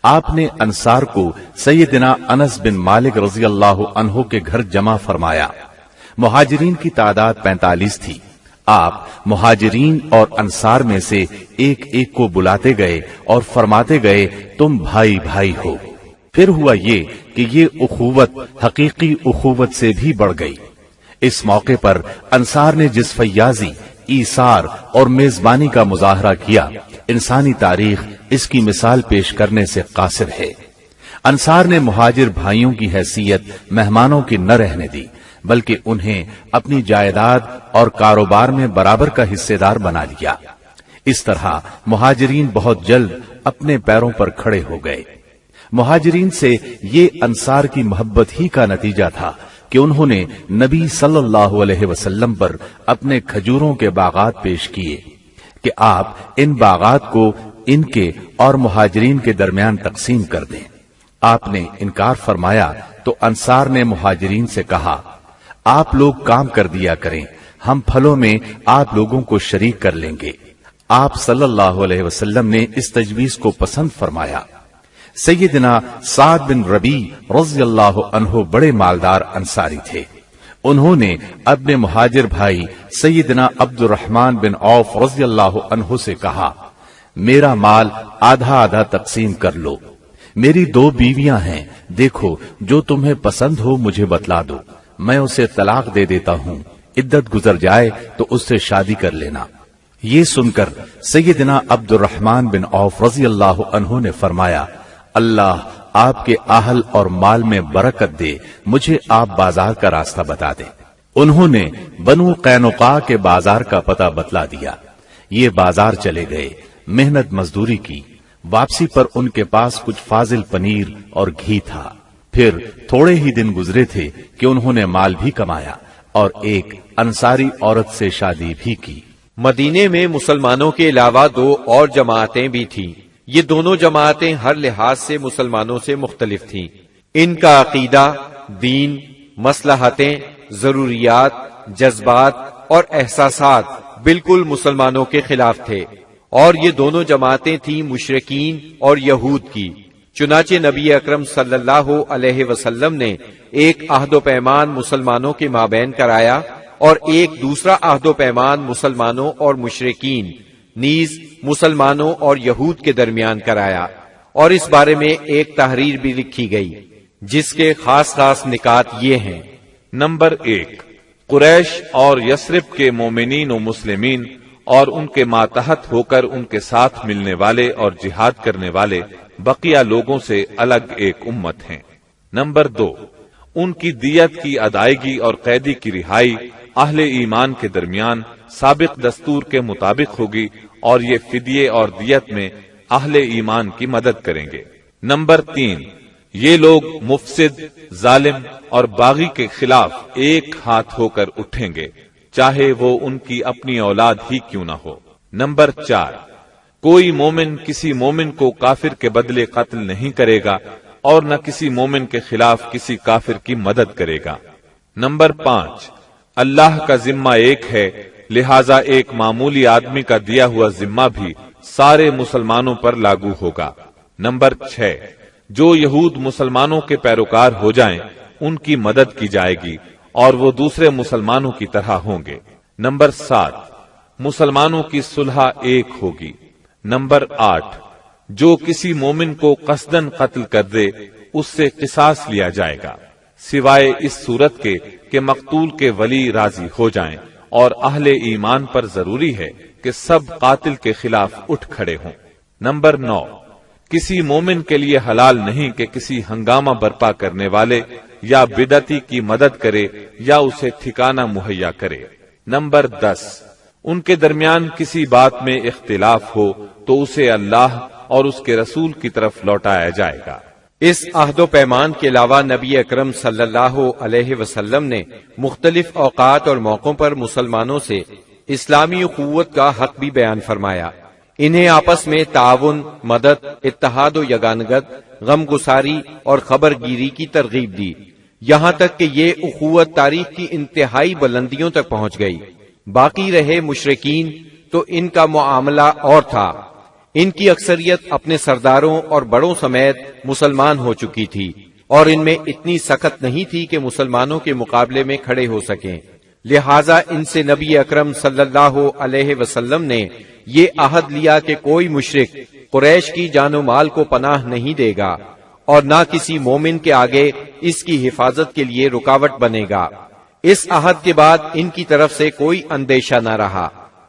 آپ نے انصار کو سیدنا انس بن مالک رضی اللہ عنہ کے گھر جمع فرمایا۔ مہاجرین کی تعداد 45 تھی۔ آپ مہاجرین اور انصار میں سے ایک ایک کو بلاتے گئے اور فرماتے گئے تم بھائی بھائی ہو۔ پھر ہوا یہ کہ یہ اخوت حقیقی اخوت سے بھی بڑھ گئی۔ اس موقع پر انصار نے جس فیاضی، ایثار اور میزبانی کا مظاہرہ کیا، انسانی تاریخ اس کی مثال پیش کرنے سے قاصر ہے۔ انصار نے مہاجر بھائیوں کی حیثیت مہمانوں کی نہ رہنے دی، بلکہ انہیں اپنی جائیداد اور کاروبار میں برابر کا حصے دار بنا لیا۔ اس طرح مہاجرین بہت جلد اپنے پیروں پر کھڑے ہو گئے۔ مہاجرین سے یہ انصار کی محبت ہی کا نتیجہ تھا کہ انہوں نے نبی صلی اللہ علیہ وسلم پر اپنے کھجوروں کے باغات پیش کیے کہ آپ ان باغات کو ان کے اور مہاجرین کے درمیان تقسیم کر دیں۔ آپ نے انکار فرمایا تو انصار نے مہاجرین سے کہا، آپ لوگ کام کر دیا کریں، ہم پھلوں میں آپ لوگوں کو شریک کر لیں گے۔ آپ صلی اللہ علیہ وسلم نے اس تجویز کو پسند فرمایا۔ سیدنا سعد بن ربیع رضی اللہ عنہ بڑے مالدار انصاری تھے۔ انہوں نے اپنے مہاجر بھائی سیدنا عبد الرحمن بن عوف رضی اللہ عنہ سے کہا، میرا مال آدھا آدھا تقسیم کر لو، میری 2 بیویاں ہیں، دیکھو جو تمہیں پسند ہو مجھے بتلا دو، میں اسے طلاق دے دیتا ہوں، عدت گزر جائے تو اس سے شادی کر لینا۔ یہ سن کر سیدنا عبد الرحمن بن عوف رضی اللہ عنہ نے فرمایا، اللہ آپ کے اہل اور مال میں برکت دے، مجھے آپ بازار کا راستہ بتا دیں۔ انہوں نے بنو قینقاع کے بازار کا پتہ بتلا دیا۔ یہ بازار چلے گئے، محنت مزدوری کی، واپسی پر ان کے پاس کچھ فاضل پنیر اور گھی تھا۔ پھر تھوڑے ہی دن گزرے تھے کہ انہوں نے مال بھی کمایا اور ایک انصاری عورت سے شادی بھی کی۔ مدینے میں مسلمانوں کے علاوہ 2 اور جماعتیں بھی تھیں۔ یہ دونوں جماعتیں ہر لحاظ سے مسلمانوں سے مختلف تھیں۔ ان کا عقیدہ، دین، مصلحتیں، ضروریات، جذبات اور احساسات بالکل مسلمانوں کے خلاف تھے، اور یہ دونوں جماعتیں تھیں مشرکین اور یہود کی۔ چنانچہ نبی اکرم صلی اللہ علیہ وسلم نے ایک عہد و پیمان مسلمانوں کے مابین کرایا اور ایک دوسرا عہد و پیمان مسلمانوں اور مشرکین نیز مسلمانوں اور یہود کے درمیان کرایا، اور اس بارے میں ایک تحریر بھی لکھی گئی جس کے خاص خاص نکات یہ ہیں۔ نمبر 1، قریش اور یثرب کے مومنین و مسلمین اور ان کے ماتحت ہو کر ان کے ساتھ ملنے والے اور جہاد کرنے والے بقیہ لوگوں سے الگ ایک امت ہیں۔ نمبر 2، ان کی دیت کی ادائیگی اور قیدی کی رہائی اہل ایمان کے درمیان سابق دستور کے مطابق ہوگی، اور یہ فدیے اور دیت میں اہل ایمان کی مدد کریں گے۔ نمبر 3، یہ لوگ مفسد، ظالم اور باغی کے خلاف ایک ہاتھ ہو کر اٹھیں گے، چاہے وہ ان کی اپنی اولاد ہی کیوں نہ ہو۔ نمبر 4، کوئی مومن کسی مومن کو کافر کے بدلے قتل نہیں کرے گا اور نہ کسی مومن کے خلاف کسی کافر کی مدد کرے گا۔ نمبر 5، اللہ کا ذمہ ایک ہے، لہذا ایک معمولی آدمی کا دیا ہوا ذمہ بھی سارے مسلمانوں پر لاگو ہوگا۔ نمبر 6، جو یہود مسلمانوں کے پیروکار ہو جائیں ان کی مدد کی جائے گی اور وہ دوسرے مسلمانوں کی طرح ہوں گے۔ نمبر 7، مسلمانوں کی صلح ایک ہوگی۔ نمبر 8، جو کسی مومن کو قصدن قتل کر دے اس سے قصاص لیا جائے گا، سوائے اس صورت کے کہ مقتول کے ولی راضی ہو جائیں، اور اہل ایمان پر ضروری ہے کہ سب قاتل کے خلاف اٹھ کھڑے ہوں۔ نمبر 9، کسی مومن کے لیے حلال نہیں کہ کسی ہنگامہ برپا کرنے والے یا بدعتی کی مدد کرے یا اسے ٹھکانہ مہیا کرے۔ نمبر 10، ان کے درمیان کسی بات میں اختلاف ہو تو اسے اللہ اور اس کے رسول کی طرف لوٹایا جائے گا۔ اس عہد و پیمان کے علاوہ نبی اکرم صلی اللہ علیہ وسلم نے مختلف اوقات اور موقعوں پر مسلمانوں سے اسلامی اخوت کا حق بھی بیان فرمایا۔ انہیں آپس میں تعاون، مدد، اتحاد و یگانگت، غم گساری اور خبر گیری کی ترغیب دی، یہاں تک کہ یہ اخوت تاریخ کی انتہائی بلندیوں تک پہنچ گئی۔ باقی رہے مشرکین تو ان کا معاملہ اور تھا۔ ان کی اکثریت اپنے سرداروں اور بڑوں سمیت مسلمان ہو چکی تھی، اور ان میں اتنی سخت نہیں تھی کہ مسلمانوں کے مقابلے میں کھڑے ہو سکیں، لہذا ان سے نبی اکرم صلی اللہ علیہ وسلم نے یہ عہد لیا کہ کوئی مشرک قریش کی جان و مال کو پناہ نہیں دے گا اور نہ کسی مومن کے آگے اس کی حفاظت کے لیے رکاوٹ بنے گا۔ اس عہد کے بعد ان کی طرف سے کوئی اندیشہ نہ رہا۔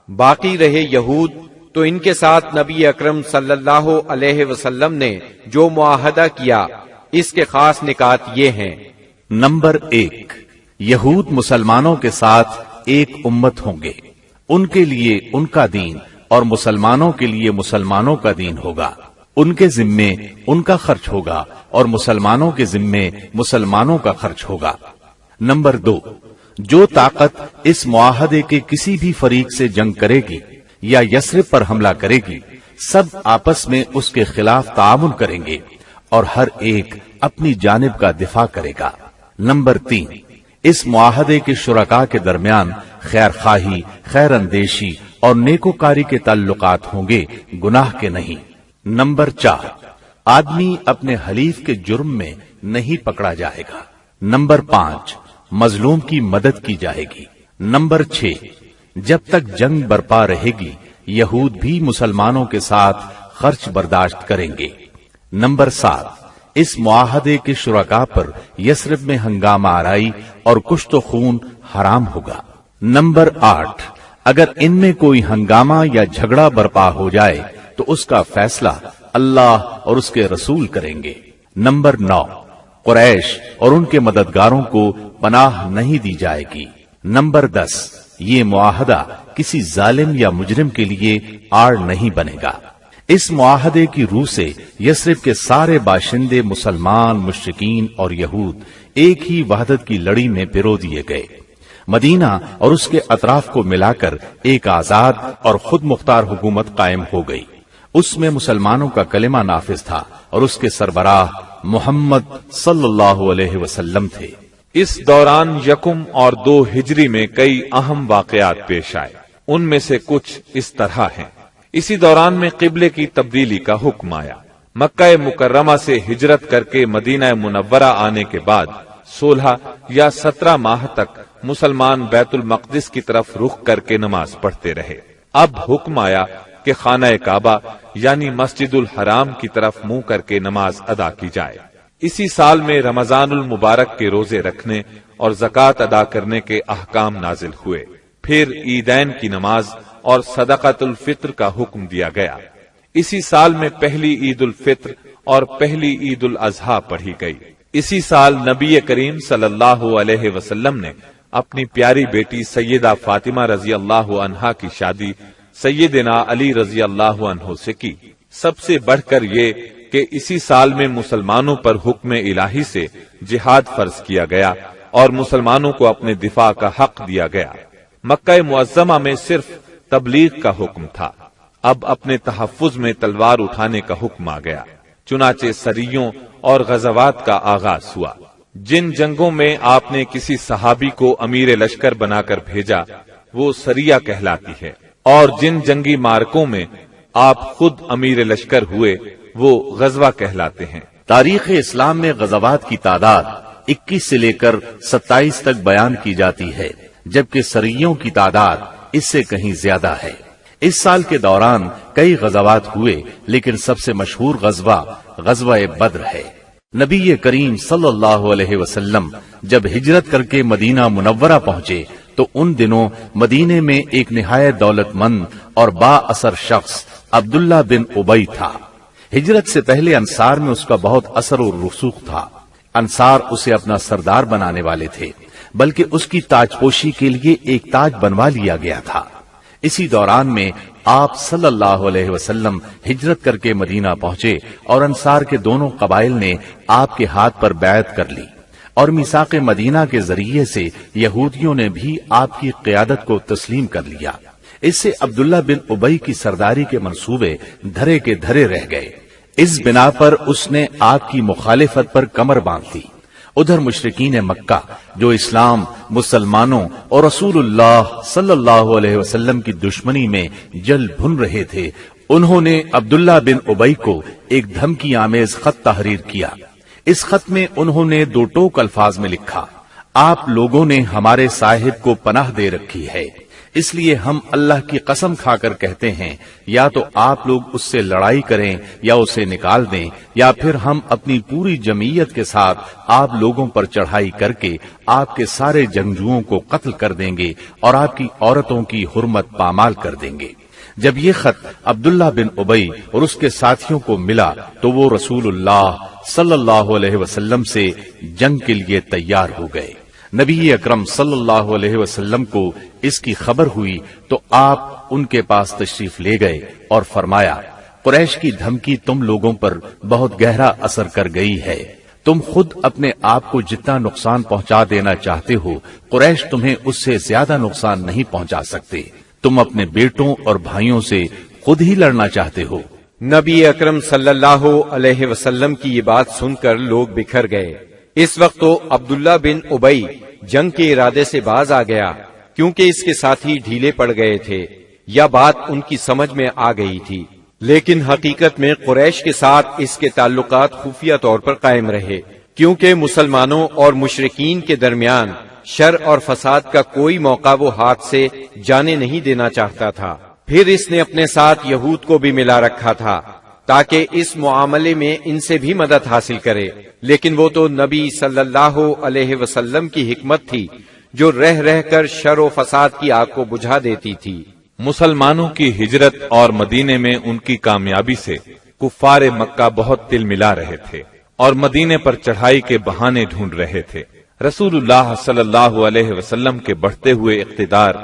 باقی رہے یہود، تو ان کے ساتھ نبی اکرم صلی اللہ علیہ وسلم نے جو معاہدہ کیا اس کے خاص نکات یہ ہیں۔ نمبر 1، یہود مسلمانوں کے ساتھ ایک امت ہوں گے، ان کے لیے ان کا دین اور مسلمانوں کے لیے مسلمانوں کا دین ہوگا، ان کے ذمے ان کا خرچ ہوگا اور مسلمانوں کے ذمے مسلمانوں کا خرچ ہوگا۔ نمبر 2، جو طاقت اس معاہدے کے کسی بھی فریق سے جنگ کرے گی یا یثرب پر حملہ کرے گی، سب آپس میں اس کے خلاف تعاون کریں گے اور ہر ایک اپنی جانب کا دفاع کرے گا۔ نمبر 3، اس معاہدے کے شرکاء کے درمیان خیر خواہی، خیر اندیشی اور نیکوکاری کے تعلقات ہوں گے، گناہ کے نہیں۔ نمبر 4، آدمی اپنے حلیف کے جرم میں نہیں پکڑا جائے گا۔ نمبر 5، مظلوم کی مدد کی جائے گی۔ نمبر 6، جب تک جنگ برپا رہے گی یہود بھی مسلمانوں کے ساتھ خرچ برداشت کریں گے۔ نمبر 7، اس معاہدے کے شرکاء پر یثرب میں ہنگامہ آرائی اور کشت و خون حرام ہوگا۔ نمبر 8، اگر ان میں کوئی ہنگامہ یا جھگڑا برپا ہو جائے تو اس کا فیصلہ اللہ اور اس کے رسول کریں گے۔ نمبر 9، قریش اور ان کے مددگاروں کو پناہ نہیں دی جائے گی۔ نمبر 10، یہ معاہدہ کسی ظالم یا مجرم کے لیے آڑ نہیں بنے گا۔ اس معاہدے کی روح سے یثرب کے سارے باشندے مسلمان، مشرکین اور یہود ایک ہی وحدت کی لڑی میں پرو دیے گئے۔ مدینہ اور اس کے اطراف کو ملا کر ایک آزاد اور خود مختار حکومت قائم ہو گئی۔ اس میں مسلمانوں کا کلمہ نافذ تھا اور اس کے سربراہ محمد صلی اللہ علیہ وسلم تھے۔ اس دوران 1 اور 2 ہجری میں کئی اہم واقعات پیش آئے، ان میں سے کچھ اس طرح ہیں۔ اسی دوران میں قبلے کی تبدیلی کا حکم آیا۔ مکہ مکرمہ سے ہجرت کر کے مدینہ منورہ آنے کے بعد 16 یا 17 ماہ تک مسلمان بیت المقدس کی طرف رخ کر کے نماز پڑھتے رہے۔ اب حکم آیا کہ خانہ کعبہ یعنی مسجد الحرام کی طرف منہ کر کے نماز ادا کی جائے۔ اسی سال میں رمضان المبارک کے روزے رکھنے اور زکوٰۃ ادا کرنے کے احکام نازل ہوئے۔ پھر عیدین کی نماز اور صدقۃ الفطر کا حکم دیا گیا۔ اسی سال میں پہلی عید الفطر اور پہلی عید الاضحیٰ پڑھی گئی۔ اسی سال نبی کریم صلی اللہ علیہ وسلم نے اپنی پیاری بیٹی سیدہ فاطمہ رضی اللہ عنہا کی شادی سیدنا علی رضی اللہ عنہ سے کی۔ سب سے بڑھ کر یہ کہ اسی سال میں مسلمانوں پر حکم الہی سے جہاد فرض کیا گیا اور مسلمانوں کو اپنے دفاع کا حق دیا گیا۔ مکہ معظمہ میں صرف تبلیغ کا حکم تھا، اب اپنے تحفظ میں تلوار اٹھانے کا حکم آ گیا۔ چنانچہ سریوں اور غزوات کا آغاز ہوا۔ جن جنگوں میں آپ نے کسی صحابی کو امیر لشکر بنا کر بھیجا وہ سریہ کہلاتی ہے، اور جن جنگی مارکوں میں آپ خود امیر لشکر ہوئے وہ غزوہ کہلاتے ہیں۔ تاریخ اسلام میں غزوات کی تعداد 21 سے لے کر 27 تک بیان کی جاتی ہے، جبکہ سریوں کی تعداد اس سے کہیں زیادہ ہے۔ اس سال کے دوران کئی غزوات ہوئے، لیکن سب سے مشہور غزوہ بدر ہے۔ نبی کریم صلی اللہ علیہ وسلم جب ہجرت کر کے مدینہ منورہ پہنچے تو ان دنوں مدینے میں ایک نہایت دولت مند اور با اثر شخص عبداللہ بن ابی تھا۔ ہجرت سے پہلے انصار میں اس کا بہت اثر و رسوخ تھا۔ انصار اسے اپنا سردار بنانے والے تھے، بلکہ اس کی تاج پوشی کے لیے ایک تاج بنوا لیا گیا تھا۔ اسی دوران میں آپ صلی اللہ علیہ وسلم ہجرت کر کے مدینہ پہنچے اور انصار کے دونوں قبائل نے آپ کے ہاتھ پر بیعت کر لی، اور میثاق مدینہ کے ذریعے سے یہودیوں نے بھی آپ کی قیادت کو تسلیم کر لیا۔ اس سے عبداللہ بن ابی کی سرداری کے منصوبے دھرے کے دھرے رہ گئے۔ اس بنا پر اس نے آپ کی مخالفت پر کمر باندھ لی۔ ادھر مشرکین مکہ جو اسلام، مسلمانوں اور رسول اللہ صلی اللہ علیہ وسلم کی دشمنی میں جل بھن رہے تھے، انہوں نے عبداللہ بن ابی کو ایک دھمکی آمیز خط تحریر کیا۔ اس خط میں انہوں نے 2 ٹوک الفاظ میں لکھا، آپ لوگوں نے ہمارے صاحب کو پناہ دے رکھی ہے، اس لیے ہم اللہ کی قسم کھا کر کہتے ہیں یا تو آپ لوگ اس سے لڑائی کریں یا اسے نکال دیں، یا پھر ہم اپنی پوری جمعیت کے ساتھ آپ لوگوں پر چڑھائی کر کے آپ کے سارے جنگجوؤں کو قتل کر دیں گے اور آپ کی عورتوں کی حرمت پامال کر دیں گے۔ جب یہ خط عبداللہ بن ابی اور اس کے ساتھیوں کو ملا تو وہ رسول اللہ صلی اللہ علیہ وسلم سے جنگ کے لیے تیار ہو گئے۔ نبی اکرم صلی اللہ علیہ وسلم کو اس کی خبر ہوئی تو آپ ان کے پاس تشریف لے گئے اور فرمایا، قریش کی دھمکی تم لوگوں پر بہت گہرا اثر کر گئی ہے، تم خود اپنے آپ کو جتنا نقصان پہنچا دینا چاہتے ہو قریش تمہیں اس سے زیادہ نقصان نہیں پہنچا سکتے، تم اپنے بیٹوں اور بھائیوں سے خود ہی لڑنا چاہتے ہو۔ نبی اکرم صلی اللہ علیہ وسلم کی یہ بات سن کر لوگ بکھر گئے۔ اس وقت تو عبداللہ بن ابی جنگ کے ارادے سے باز آ گیا، کیونکہ اس کے ساتھی ڈھیلے پڑ گئے تھے یا بات ان کی سمجھ میں آ گئی تھی، لیکن حقیقت میں قریش کے ساتھ اس کے تعلقات خفیہ طور پر قائم رہے، کیونکہ مسلمانوں اور مشرکین کے درمیان شر اور فساد کا کوئی موقع وہ ہاتھ سے جانے نہیں دینا چاہتا تھا۔ پھر اس نے اپنے ساتھ یہود کو بھی ملا رکھا تھا تاکہ اس معاملے میں ان سے بھی مدد حاصل کرے، لیکن وہ تو نبی صلی اللہ علیہ وسلم کی حکمت تھی جو رہ رہ کر شر و فساد کی آگ کو بجھا دیتی تھی۔ مسلمانوں کی ہجرت اور مدینے میں ان کی کامیابی سے کفار مکہ بہت تل ملا رہے تھے اور مدینے پر چڑھائی کے بہانے ڈھونڈ رہے تھے۔ رسول اللہ صلی اللہ علیہ وسلم کے بڑھتے ہوئے اقتدار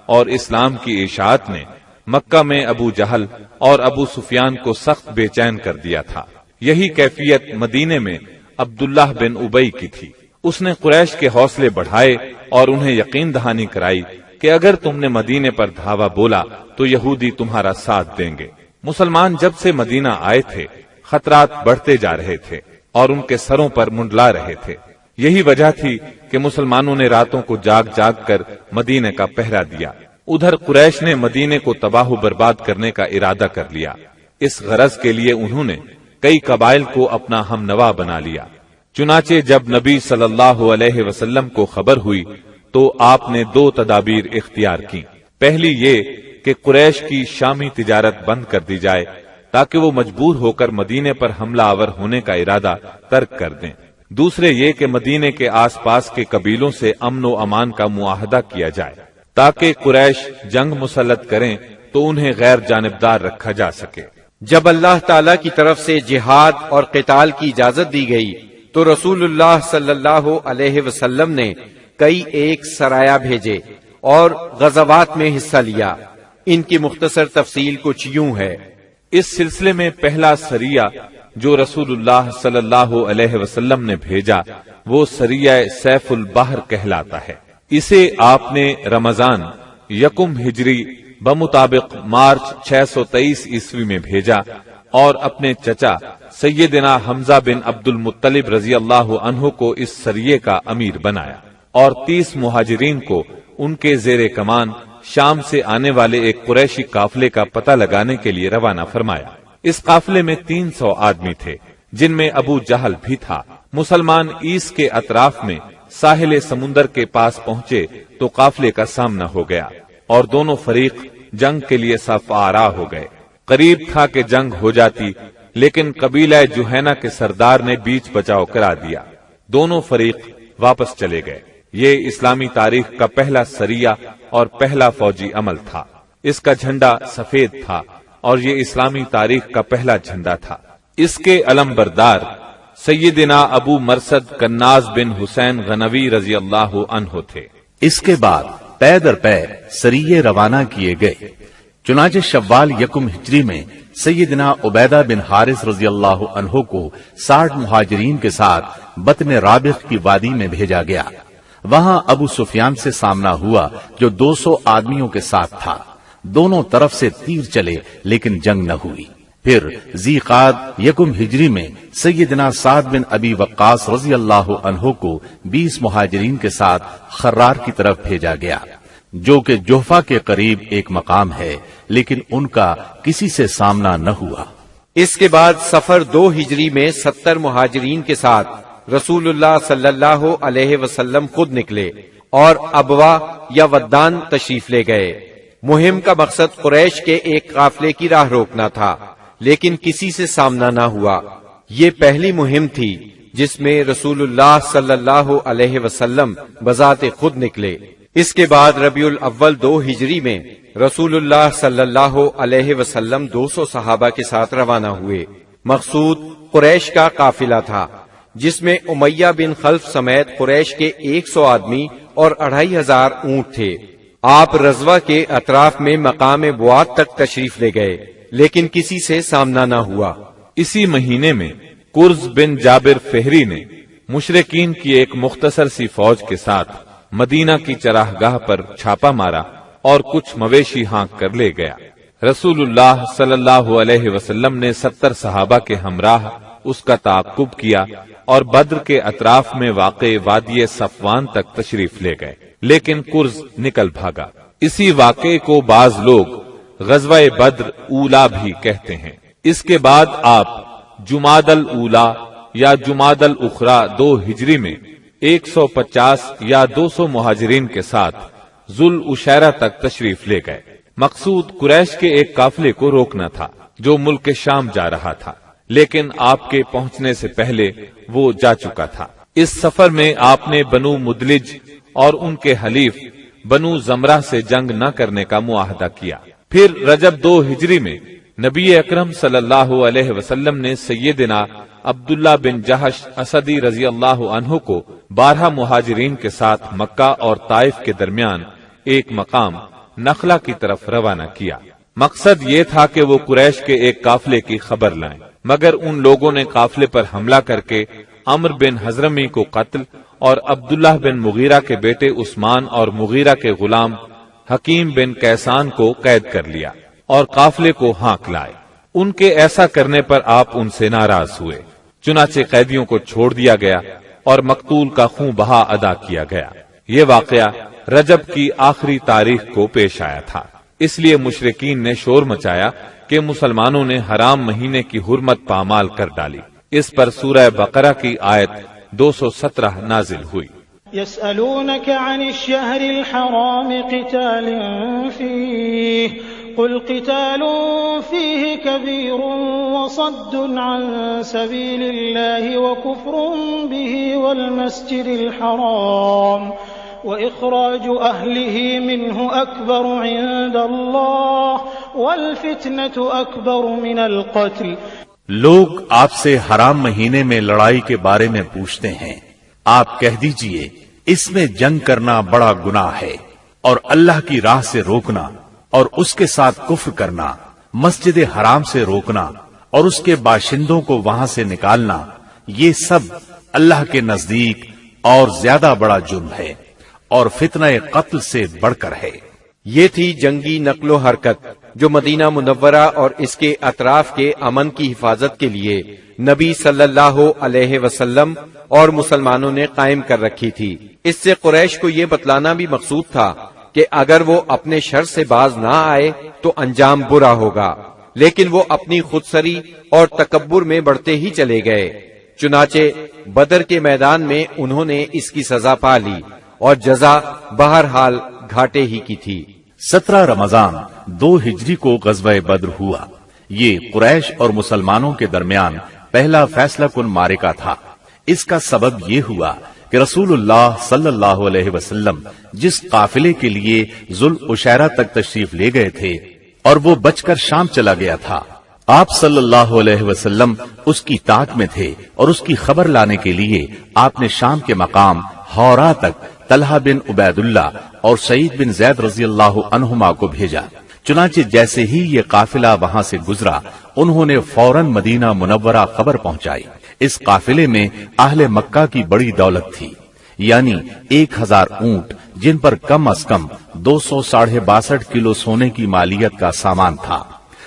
اور اسلام کی اشاعت نے مکہ میں ابو جہل اور ابو سفیان کو سخت بے چین کر دیا تھا۔ یہی کیفیت مدینے میں عبداللہ بن ابی کی تھی۔ اس نے قریش کے حوصلے بڑھائے اور انہیں یقین دہانی کرائی کہ اگر تم نے مدینے پر دھاوا بولا تو یہودی تمہارا ساتھ دیں گے۔ مسلمان جب سے مدینہ آئے تھے خطرات بڑھتے جا رہے تھے اور ان کے سروں پر منڈلا رہے تھے۔ یہی وجہ تھی کہ مسلمانوں نے راتوں کو جاگ جاگ کر مدینے کا پہرا دیا۔ ادھر قریش نے مدینے کو تباہ و برباد کرنے کا ارادہ کر لیا۔ اس غرض کے لیے انہوں نے کئی قبائل کو اپنا ہم نوا بنا لیا۔ چنانچہ جب نبی صلی اللہ علیہ وسلم کو خبر ہوئی تو آپ نے 2 تدابیر اختیار کی۔ پہلی یہ کہ قریش کی شامی تجارت بند کر دی جائے تاکہ وہ مجبور ہو کر مدینے پر حملہ آور ہونے کا ارادہ ترک کر دیں۔ دوسرے یہ کہ مدینے کے آس پاس کے قبیلوں سے امن و امان کا معاہدہ کیا جائے تاکہ قریش جنگ مسلط کریں تو انہیں غیر جانبدار رکھا جا سکے۔ جب اللہ تعالی کی طرف سے جہاد اور قتال کی اجازت دی گئی تو رسول اللہ صلی اللہ علیہ وسلم نے کئی ایک سرایا بھیجے اور غزوات میں حصہ لیا۔ ان کی مختصر تفصیل کچھ یوں ہے۔ اس سلسلے میں پہلا سریہ جو رسول اللہ صلی اللہ علیہ وسلم نے بھیجا وہ سریہ سیف البحر کہلاتا ہے۔ اسے آپ نے رمضان 1 ہجری بمطابق مارچ 623 عیسوی میں بھیجا اور اپنے چچا سیدنا حمزہ بن عبد المطلب رضی اللہ عنہ کو اس سریے کا امیر بنایا اور 30 مہاجرین کو ان کے زیر کمان شام سے آنے والے ایک قریشی قافلے کا پتہ لگانے کے لیے روانہ فرمایا۔ اس قافلے میں 300 آدمی تھے جن میں ابو جہل بھی تھا۔ مسلمان ایس کے اطراف میں ساحل سمندر کے پاس پہنچے تو قافلے کا سامنا ہو گیا اور دونوں فریق جنگ کے لیے صف آرا ہو گئے۔ قریب تھا کہ جنگ ہو جاتی لیکن قبیلہ جوہینا کے سردار نے بیچ بچاؤ کرا دیا۔ دونوں فریق واپس چلے گئے۔ یہ اسلامی تاریخ کا پہلا سریہ اور پہلا فوجی عمل تھا۔ اس کا جھنڈا سفید تھا اور یہ اسلامی تاریخ کا پہلا جھنڈا تھا۔ اس کے علم بردار سیدنا ابو مرصد کناز بن حسین غنوی رضی اللہ عنہ تھے۔ اس کے بعد پے در پے سریے روانہ کیے گئے۔ چنانچہ شوال 1 ہجری میں سیدنا عبیدہ بن حارث رضی اللہ عنہ کو 60 مہاجرین کے ساتھ بطن رابغ کی وادی میں بھیجا گیا۔ وہاں ابو سفیان سے سامنا ہوا جو 200 آدمیوں کے ساتھ تھا۔ دونوں طرف سے تیر چلے لیکن جنگ نہ ہوئی۔ پھر ذی قعد 1 ہجری میں سیدنا سعد بن ابی وقاص رضی اللہ عنہ کو 20 مہاجرین کے ساتھ خرار کی طرف بھیجا گیا۔ جو کہ جوفا کے قریب ایک مقام ہے، لیکن ان کا کسی سے سامنا نہ ہوا۔ اس کے بعد سفر 2 ہجری میں 70 مہاجرین کے ساتھ رسول اللہ صلی اللہ علیہ وسلم خود نکلے اور ابوا یا ودان تشریف لے گئے۔ مہم کا مقصد قریش کے ایک قافلے کی راہ روکنا تھا، لیکن کسی سے سامنا نہ ہوا۔ یہ پہلی مہم تھی جس میں رسول اللہ صلی اللہ علیہ وسلم بذات خود نکلے۔ اس کے بعد ربیع الاول 2 ہجری میں رسول اللہ صلی اللہ علیہ وسلم 200 صحابہ کے ساتھ روانہ ہوئے۔ مقصود قریش کا قافلہ تھا، جس میں امیہ بن خلف سمیت قریش کے 100 آدمی اور 2500 اونٹ تھے۔ آپ رضوہ کے اطراف میں مقام بواد تک تشریف لے گئے، لیکن کسی سے سامنا نہ ہوا۔ اسی مہینے میں کرز بن جابر فہری نے مشرکین کی ایک مختصر سی فوج کے ساتھ مدینہ کی چراگاہ پر چھاپا مارا اور کچھ مویشی ہانک کر لے گیا۔ رسول اللہ صلی اللہ علیہ وسلم نے 70 صحابہ کے ہمراہ اس کا تعاقب کیا اور بدر کے اطراف میں واقع وادی صفوان تک تشریف لے گئے، لیکن کرز نکل بھاگا۔ اسی واقعے کو بعض لوگ غزوہ بدر اولا بھی کہتے ہیں۔ اس کے بعد آپ جمادی الاولا یا جمادی الاخری 2 ہجری میں 150 یا 200 مہاجرین کے ساتھ ذوالعشیرہ تک تشریف لے گئے۔ مقصود قریش کے ایک قافلے کو روکنا تھا جو ملک شام جا رہا تھا، لیکن آپ کے پہنچنے سے پہلے وہ جا چکا تھا۔ اس سفر میں آپ نے بنو مدلج اور ان کے حلیف بنو زمرہ سے جنگ نہ کرنے کا معاہدہ کیا۔ پھر رجب 2 ہجری میں نبی اکرم صلی اللہ علیہ وسلم نے سیدنا عبداللہ بن جہش اسدی رضی اللہ عنہ کو 12 مہاجرین کے ساتھ مکہ اور طائف کے درمیان ایک مقام نخلا کی طرف روانہ کیا۔ مقصد یہ تھا کہ وہ قریش کے ایک قافلے کی خبر لائیں، مگر ان لوگوں نے قافلے پر حملہ کر کے عمر بن حضرمی کو قتل اور عبداللہ بن مغیرہ کے بیٹے عثمان اور مغیرہ کے غلام حکیم بن کیسان کو قید کر لیا اور قافلے کو ہانک لائے۔ ان کے ایسا کرنے پر آپ ان سے ناراض ہوئے، چنانچہ قیدیوں کو چھوڑ دیا گیا اور مقتول کا خون بہا ادا کیا گیا۔ یہ واقعہ رجب کی آخری تاریخ کو پیش آیا تھا، اس لیے مشرکین نے شور مچایا کہ مسلمانوں نے حرام مہینے کی حرمت پامال کر ڈالی۔ اس پر سورہ بقرہ کی آیت 217 نازل ہوئی۔ يسألونك عن الشهر الحرام قتال فيه قل قتال فيه كبير وصد عن سبيل الله وكفر به والمسجد الحرام وإخراج أهله منه أكبر عند الله والفتنة أكبر من القتل۔ لوگ آپ سے حرام مہینے میں لڑائی کے بارے میں پوچھتے ہیں، آپ کہہ دیجئے اس میں جنگ کرنا بڑا گناہ ہے، اور اللہ کی راہ سے روکنا اور اس کے ساتھ کفر کرنا، مسجد حرام سے روکنا اور اس کے باشندوں کو وہاں سے نکالنا، یہ سب اللہ کے نزدیک اور زیادہ بڑا جرم ہے اور فتنہ قتل سے بڑھ کر ہے۔ یہ تھی جنگی نقل و حرکت جو مدینہ منورہ اور اس کے اطراف کے امن کی حفاظت کے لیے نبی صلی اللہ علیہ وسلم اور مسلمانوں نے قائم کر رکھی تھی۔ اس سے قریش کو یہ بتلانا بھی مقصود تھا کہ اگر وہ اپنے شر سے باز نہ آئے تو انجام برا ہوگا، لیکن وہ اپنی خودسری اور تکبر میں بڑھتے ہی چلے گئے۔ چنانچہ بدر کے میدان میں انہوں نے اس کی سزا پا لی اور جزا بہرحال گھاٹے ہی کی تھی۔ 17 رمضان 2 ہجری کو غزوہ بدر ہوا۔ یہ قریش اور مسلمانوں کے درمیان پہلا فیصلہ کن معرکہ تھا۔ اس کا سبب یہ ہوا کہ رسول اللہ صلی اللہ علیہ وسلم جس قافلے کے لیے ذوالعشیرہ تک تشریف لے گئے تھے اور وہ بچ کر شام چلا گیا تھا، آپ صلی اللہ علیہ وسلم اس کی طاق میں تھے اور اس کی خبر لانے کے لیے آپ نے شام کے مقام ہورا تک طلحہ بن عبید اللہ اور سعید بن زید رضی اللہ عنہما کو بھیجا۔ چنانچہ جیسے ہی یہ قافلہ وہاں سے گزرا، انہوں نے فوراً مدینہ منورہ خبر پہنچائی۔ اس قافلے میں اہل مکہ کی بڑی دولت تھی، یعنی 1000 اونٹ جن پر کم از کم 262 کلو سونے کی مالیت کا سامان تھا،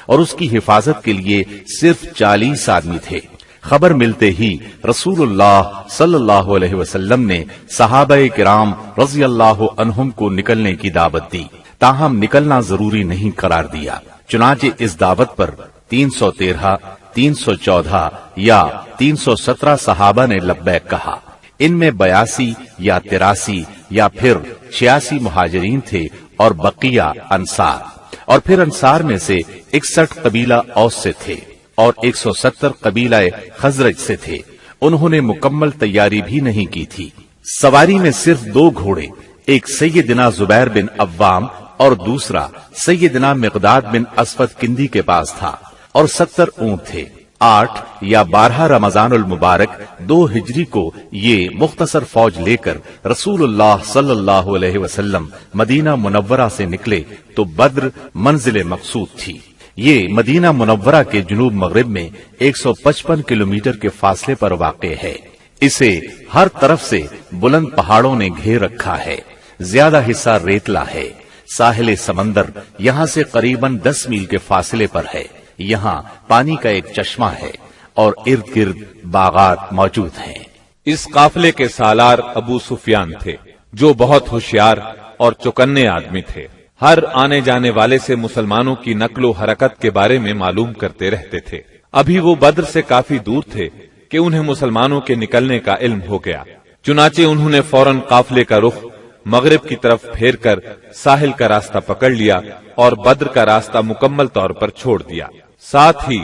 اور اس کی حفاظت کے لیے صرف 40 آدمی تھے۔ خبر ملتے ہی رسول اللہ صلی اللہ علیہ وسلم نے صحابہ کرام رضی اللہ عنہم کو نکلنے کی دعوت دی، تاہم نکلنا ضروری نہیں قرار دیا۔ چنانچہ اس دعوت پر 313، 314 یا 317 صحابہ نے لبیک کہا۔ ان میں 82 یا 83 یا پھر 86 مہاجرین تھے اور بقیہ انصار، اور پھر انصار میں سے 61 قبیلہ اوس سے تھے اور 170 قبیلہ خزرج سے تھے۔ انہوں نے مکمل تیاری بھی نہیں کی تھی۔ سواری میں صرف 2 گھوڑے، ایک سیدنا زبیر بن عوام اور دوسرا سیدنا مقداد بن اسود کندی کے پاس تھا، اور 70 اونٹ تھے۔ 8 یا 12 رمضان المبارک 2 ہجری کو یہ مختصر فوج لے کر رسول اللہ صلی اللہ علیہ وسلم مدینہ منورہ سے نکلے تو بدر منزل مقصود تھی۔ یہ مدینہ منورہ کے جنوب مغرب میں 155 کلومیٹر کے فاصلے پر واقع ہے۔ اسے ہر طرف سے بلند پہاڑوں نے گھیر رکھا ہے، زیادہ حصہ ریتلا ہے۔ ساحل سمندر یہاں سے قریباً 10 میل کے فاصلے پر ہے۔ یہاں پانی کا ایک چشمہ ہے اور ارد گرد باغات موجود ہیں۔ اس قافلے کے سالار ابو سفیان تھے، جو بہت ہوشیار اور چوکنے آدمی تھے۔ ہر آنے جانے والے سے مسلمانوں کی نقل و حرکت کے بارے میں معلوم کرتے رہتے تھے۔ ابھی وہ بدر سے کافی دور تھے کہ انہیں مسلمانوں کے نکلنے کا علم ہو گیا۔ چنانچہ انہوں نے فوراً قافلے کا رخ مغرب کی طرف پھیر کر ساحل کا راستہ پکڑ لیا اور بدر کا راستہ مکمل طور پر چھوڑ دیا۔ ساتھ ہی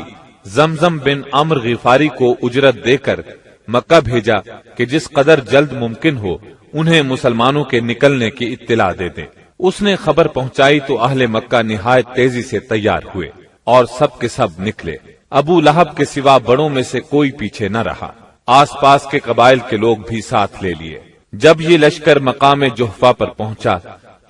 زمزم بن عمرو غفاری کو اجرت دے کر مکہ بھیجا کہ جس قدر جلد ممکن ہو انہیں مسلمانوں کے نکلنے کی اطلاع دے دیں۔ اس نے خبر پہنچائی تو اہل مکہ نہایت تیزی سے تیار ہوئے اور سب کے سب نکلے۔ ابو لہب کے سوا بڑوں میں سے کوئی پیچھے نہ رہا۔ آس پاس کے قبائل کے لوگ بھی ساتھ لے لیے۔ جب یہ لشکر مقام جحفہ پر پہنچا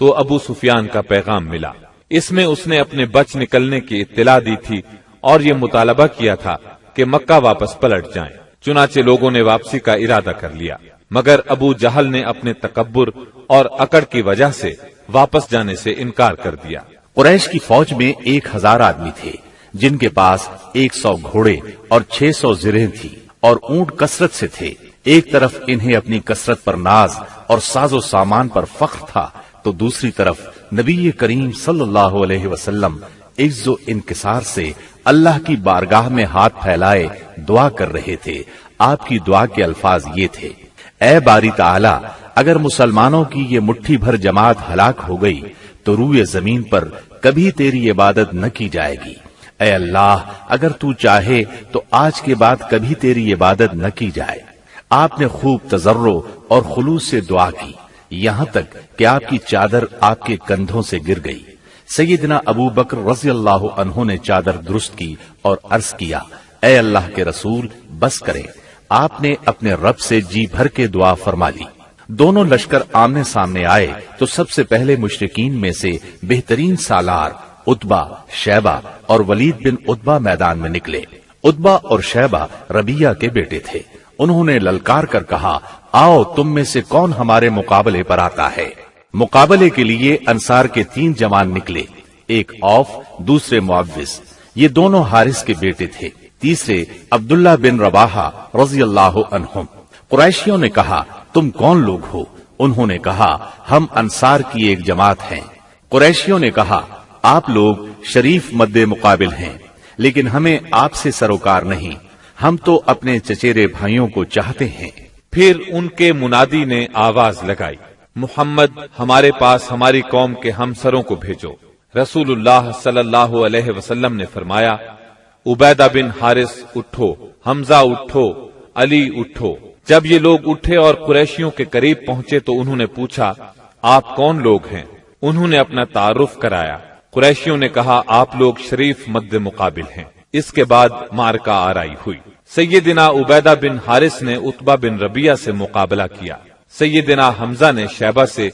تو ابو سفیان کا پیغام ملا۔ اس میں اس نے اپنے بچ نکلنے کی اطلاع دی تھی اور یہ مطالبہ کیا تھا کہ مکہ واپس پلٹ جائیں۔ چنانچہ لوگوں نے واپسی کا ارادہ کر لیا، مگر ابو جہل نے اپنے تکبر اور اکڑ کی وجہ سے واپس جانے سے انکار کر دیا۔ قریش کی فوج میں 1000 آدمی تھے، جن کے پاس 100 گھوڑے اور 600 زرہیں تھی اور اونٹ کثرت سے تھے۔ ایک طرف انہیں اپنی کثرت پر ناز اور ساز و سامان پر فخر تھا، تو دوسری طرف نبی کریم صلی اللہ علیہ وسلم عز و انکسار سے اللہ کی بارگاہ میں ہاتھ پھیلائے دعا کر رہے تھے۔ آپ کی دعا کے الفاظ یہ تھے: اے باری تعالی، اگر مسلمانوں کی یہ مٹھی بھر جماعت ہلاک ہو گئی تو روئے زمین پر کبھی تیری عبادت نہ کی جائے گی۔ اے اللہ، اگر تو چاہے تو آج کے بعد کبھی تیری عبادت نہ کی جائے۔ آپ نے خوب تضرع اور خلوص سے دعا کی، یہاں تک کہ آپ کی چادر آپ کے کندھوں سے گر گئی۔ سیدنا ابو بکر رضی اللہ عنہ نے چادر درست کی اور عرض کیا: اے اللہ کے رسول، بس کریں۔ آپ نے اپنے رب سے جی بھر کے دعا فرما لی۔ دونوں لشکر آمنے سامنے آئے تو سب سے پہلے مشرکین میں سے بہترین سالار عتبہ، شیبہ اور ولید بن عتبہ میدان میں نکلے۔ عتبہ اور شیبہ ربیہ کے بیٹے تھے۔ انہوں نے للکار کر کہا: آؤ، تم میں سے کون ہمارے مقابلے پر آتا ہے؟ مقابلے کے لیے انصار کے 3 جوان نکلے، ایک اوف، دوسرے معوذ، یہ دونوں حارث کے بیٹے تھے، تیسرے عبداللہ بن رواحہ رضی اللہ عنہم۔ قریشیوں نے کہا: تم کون لوگ ہو؟ انہوں نے کہا: ہم انصار کی ایک جماعت ہیں۔ قریشیوں نے کہا: آپ لوگ شریف مد مقابل ہیں، لیکن ہمیں آپ سے سروکار نہیں، ہم تو اپنے چچیرے بھائیوں کو چاہتے ہیں۔ پھر ان کے منادی نے آواز لگائی: محمد، ہمارے پاس ہماری قوم کے ہمسروں کو بھیجو۔ رسول اللہ صلی اللہ علیہ وسلم نے فرمایا: عبیدہ بن حارث اٹھو، حمزہ اٹھو، علی اٹھو۔ جب یہ لوگ اٹھے اور قریشیوں کے قریب پہنچے تو انہوں نے پوچھا: آپ کون لوگ ہیں؟ انہوں نے اپنا تعارف کرایا۔ قریشیوں نے کہا: آپ لوگ شریف مد مقابل ہیں۔ اس کے بعد معرکہ آرائی ہوئی۔ سیدنا عبیدہ بن حارث نے عتبہ بن ربیہ سے مقابلہ کیا، سیدنا حمزہ نے شیبہ سے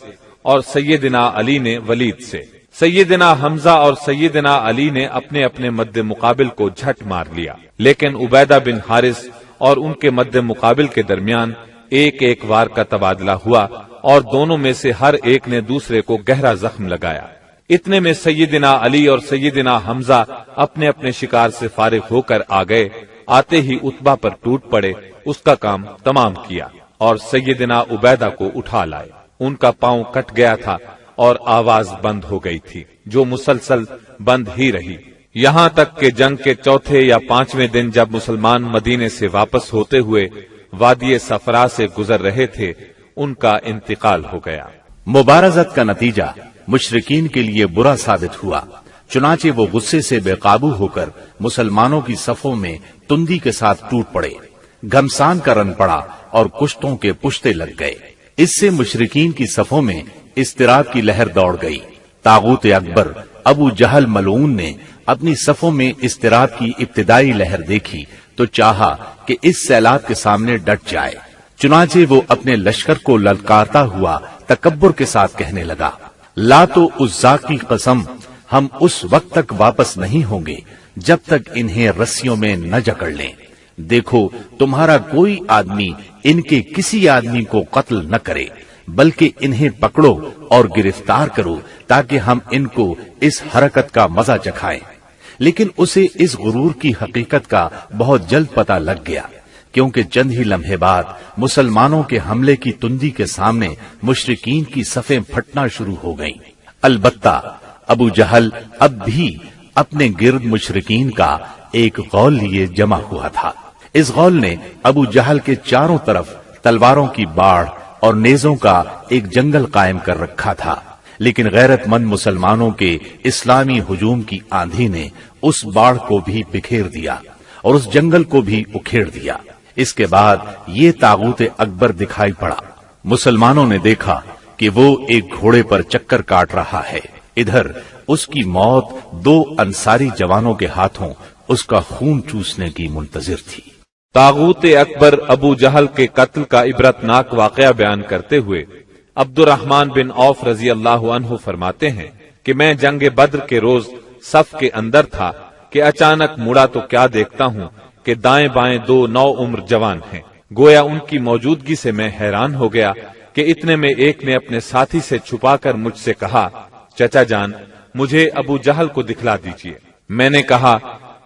اور سیدنا علی نے ولید سے۔ سیدنا حمزہ اور سیدنا علی نے اپنے اپنے مد مقابل کو جھٹ مار لیا، لیکن عبیدہ بن حارث اور ان کے مد مقابل کے درمیان ایک ایک وار کا تبادلہ ہوا اور دونوں میں سے ہر ایک نے دوسرے کو گہرا زخم لگایا۔ اتنے میں سیدنا علی اور سیدنا حمزہ اپنے اپنے شکار سے فارغ ہو کر آ گئے آتے ہی عتبہ پر ٹوٹ پڑے، اس کا کام تمام کیا اور سیدنا عبیدہ کو اٹھا لائے۔ ان کا پاؤں کٹ گیا تھا اور آواز بند ہو گئی تھی، جو مسلسل بند ہی رہی، یہاں تک کہ جنگ کے چوتھے یا پانچویں دن جب مسلمان مدینے سے واپس ہوتے ہوئے وادی صفرا سے گزر رہے تھے، ان کا انتقال ہو گیا۔ مبارزت کا نتیجہ مشرکین کے لیے برا ثابت ہوا، چنانچہ وہ غصے سے بے قابو ہو کر مسلمانوں کی صفوں میں تندی کے ساتھ ٹوٹ پڑے، گھمسان کا رن پڑا اور کشتوں کے پشتے لگ گئے۔ اس سے مشرکین کی صفوں میں اضطراب کی لہر دوڑ گئی۔ طاغوت اکبر ابو جہل ملعون نے اپنی صفوں میں اضطراب کی ابتدائی لہر دیکھی تو چاہا کہ اس سیلاب کے سامنے ڈٹ جائے، چنانچہ وہ اپنے لشکر کو للکارتا ہوا تکبر کے ساتھ کہنے لگا، لات و عزا کی قسم، ہم اس وقت تک واپس نہیں ہوں گے جب تک انہیں رسیوں میں نہ جکڑ لیں۔ دیکھو تمہارا کوئی آدمی ان کے کسی آدمی کو قتل نہ کرے، بلکہ انہیں پکڑو اور گرفتار کرو تاکہ ہم ان کو اس حرکت کا مزہ چکھائیں۔ لیکن اسے اس غرور کی حقیقت کا بہت جلد پتہ لگ گیا، کیونکہ چند ہی لمحے بعد مسلمانوں کے حملے کی تندی کے سامنے مشرکین کی صفیں پھٹنا شروع ہو گئیں۔ البتہ ابو جہل اب بھی اپنے گرد مشرکین کا ایک غول لیے جمع ہوا تھا۔ اس غول نے ابو جہل کے چاروں طرف تلواروں کی باڑ اور نیزوں کا ایک جنگل قائم کر رکھا تھا، لیکن غیرت مند مسلمانوں کے اسلامی ہجوم کی آندھی نے اس باڑ کو بھی بکھیر دیا اور اس جنگل کو بھی اکھیڑ دیا۔ اس کے بعد یہ طاغوت اکبر دکھائی پڑا۔ مسلمانوں نے دیکھا کہ وہ ایک گھوڑے پر چکر کاٹ رہا ہے، ادھر اس کی موت دو انصاری جوانوں کے ہاتھوں اس کا خون چوسنے کی منتظر تھی۔ طاغوت اکبر ابو جہل کے قتل کا عبرتناک واقعہ بیان کرتے ہوئے عبد الرحمن بن عوف رضی اللہ عنہ فرماتے ہیں کہ میں جنگ بدر کے روز صف کے اندر تھا کہ اچانک مڑا تو کیا دیکھتا ہوں کہ دائیں بائیں دو نو عمر جوان ہیں۔ گویا ان کی موجودگی سے میں حیران ہو گیا کہ اتنے میں ایک نے اپنے ساتھی سے چھپا کر مجھ سے کہا، چچا جان مجھے ابو جہل کو دکھلا دیجیے۔ میں نے کہا،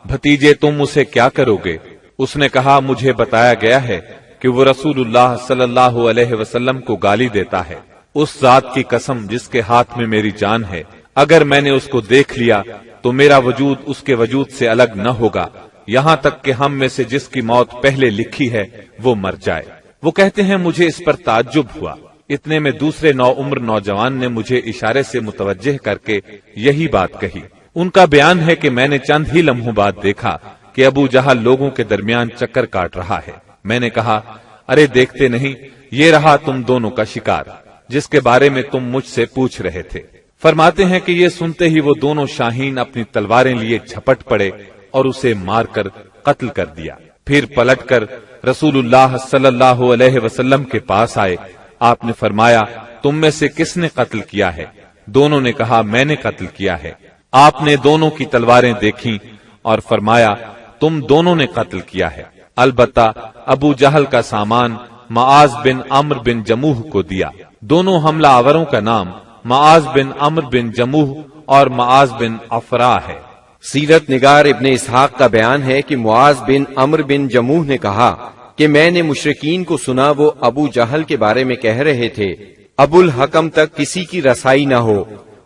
بھتیجے تم اسے کیا کرو گے؟ اس نے کہا، مجھے بتایا گیا ہے کہ وہ رسول اللہ صلی اللہ علیہ وسلم کو گالی دیتا ہے۔ اس ذات کی قسم جس کے ہاتھ میں میری جان ہے، اگر میں نے اس کو دیکھ لیا تو میرا وجود اس کے وجود سے الگ نہ ہوگا، یہاں تک کہ ہم میں سے جس کی موت پہلے لکھی ہے وہ مر جائے۔ وہ کہتے ہیں مجھے اس پر تعجب ہوا۔ اتنے میں دوسرے نو عمر نوجوان نے مجھے اشارے سے متوجہ کر کے یہی بات کہی۔ ان کا بیان ہے کہ میں نے چند ہی لمحوں بعد دیکھا کہ ابو جہل لوگوں کے درمیان چکر کاٹ رہا ہے۔ میں نے کہا، ارے دیکھتے نہیں، یہ رہا تم دونوں کا شکار جس کے بارے میں تم مجھ سے پوچھ رہے تھے۔ فرماتے ہیں کہ یہ سنتے ہی وہ دونوں شاہین اپنی تلواریں لیے جھپٹ پڑے اور اسے مار کر قتل کر دیا۔ پھر پلٹ کر رسول اللہ صلی اللہ علیہ وسلم کے پاس آئے۔ آپ نے فرمایا، تم میں سے کس نے قتل کیا ہے؟ دونوں نے کہا، میں نے قتل کیا ہے۔ آپ نے دونوں کی تلواریں دیکھیں اور فرمایا، تم دونوں نے قتل کیا ہے۔ البتہ ابو جہل کا سامان معاذ بن عمرو بن جموح کو دیا۔ دونوں حملہ آوروں کا نام معاذ بن عمرو بن جموح اور معاذ بن افرا ہے۔ سیرت نگار ابن اسحاق کا بیان ہے کہ معاذ بن عمرو بن جموح نے کہا کہ میں نے مشرکین کو سنا وہ ابو جہل کے بارے میں کہہ رہے تھے، ابو الحکم تک کسی کی رسائی نہ ہو۔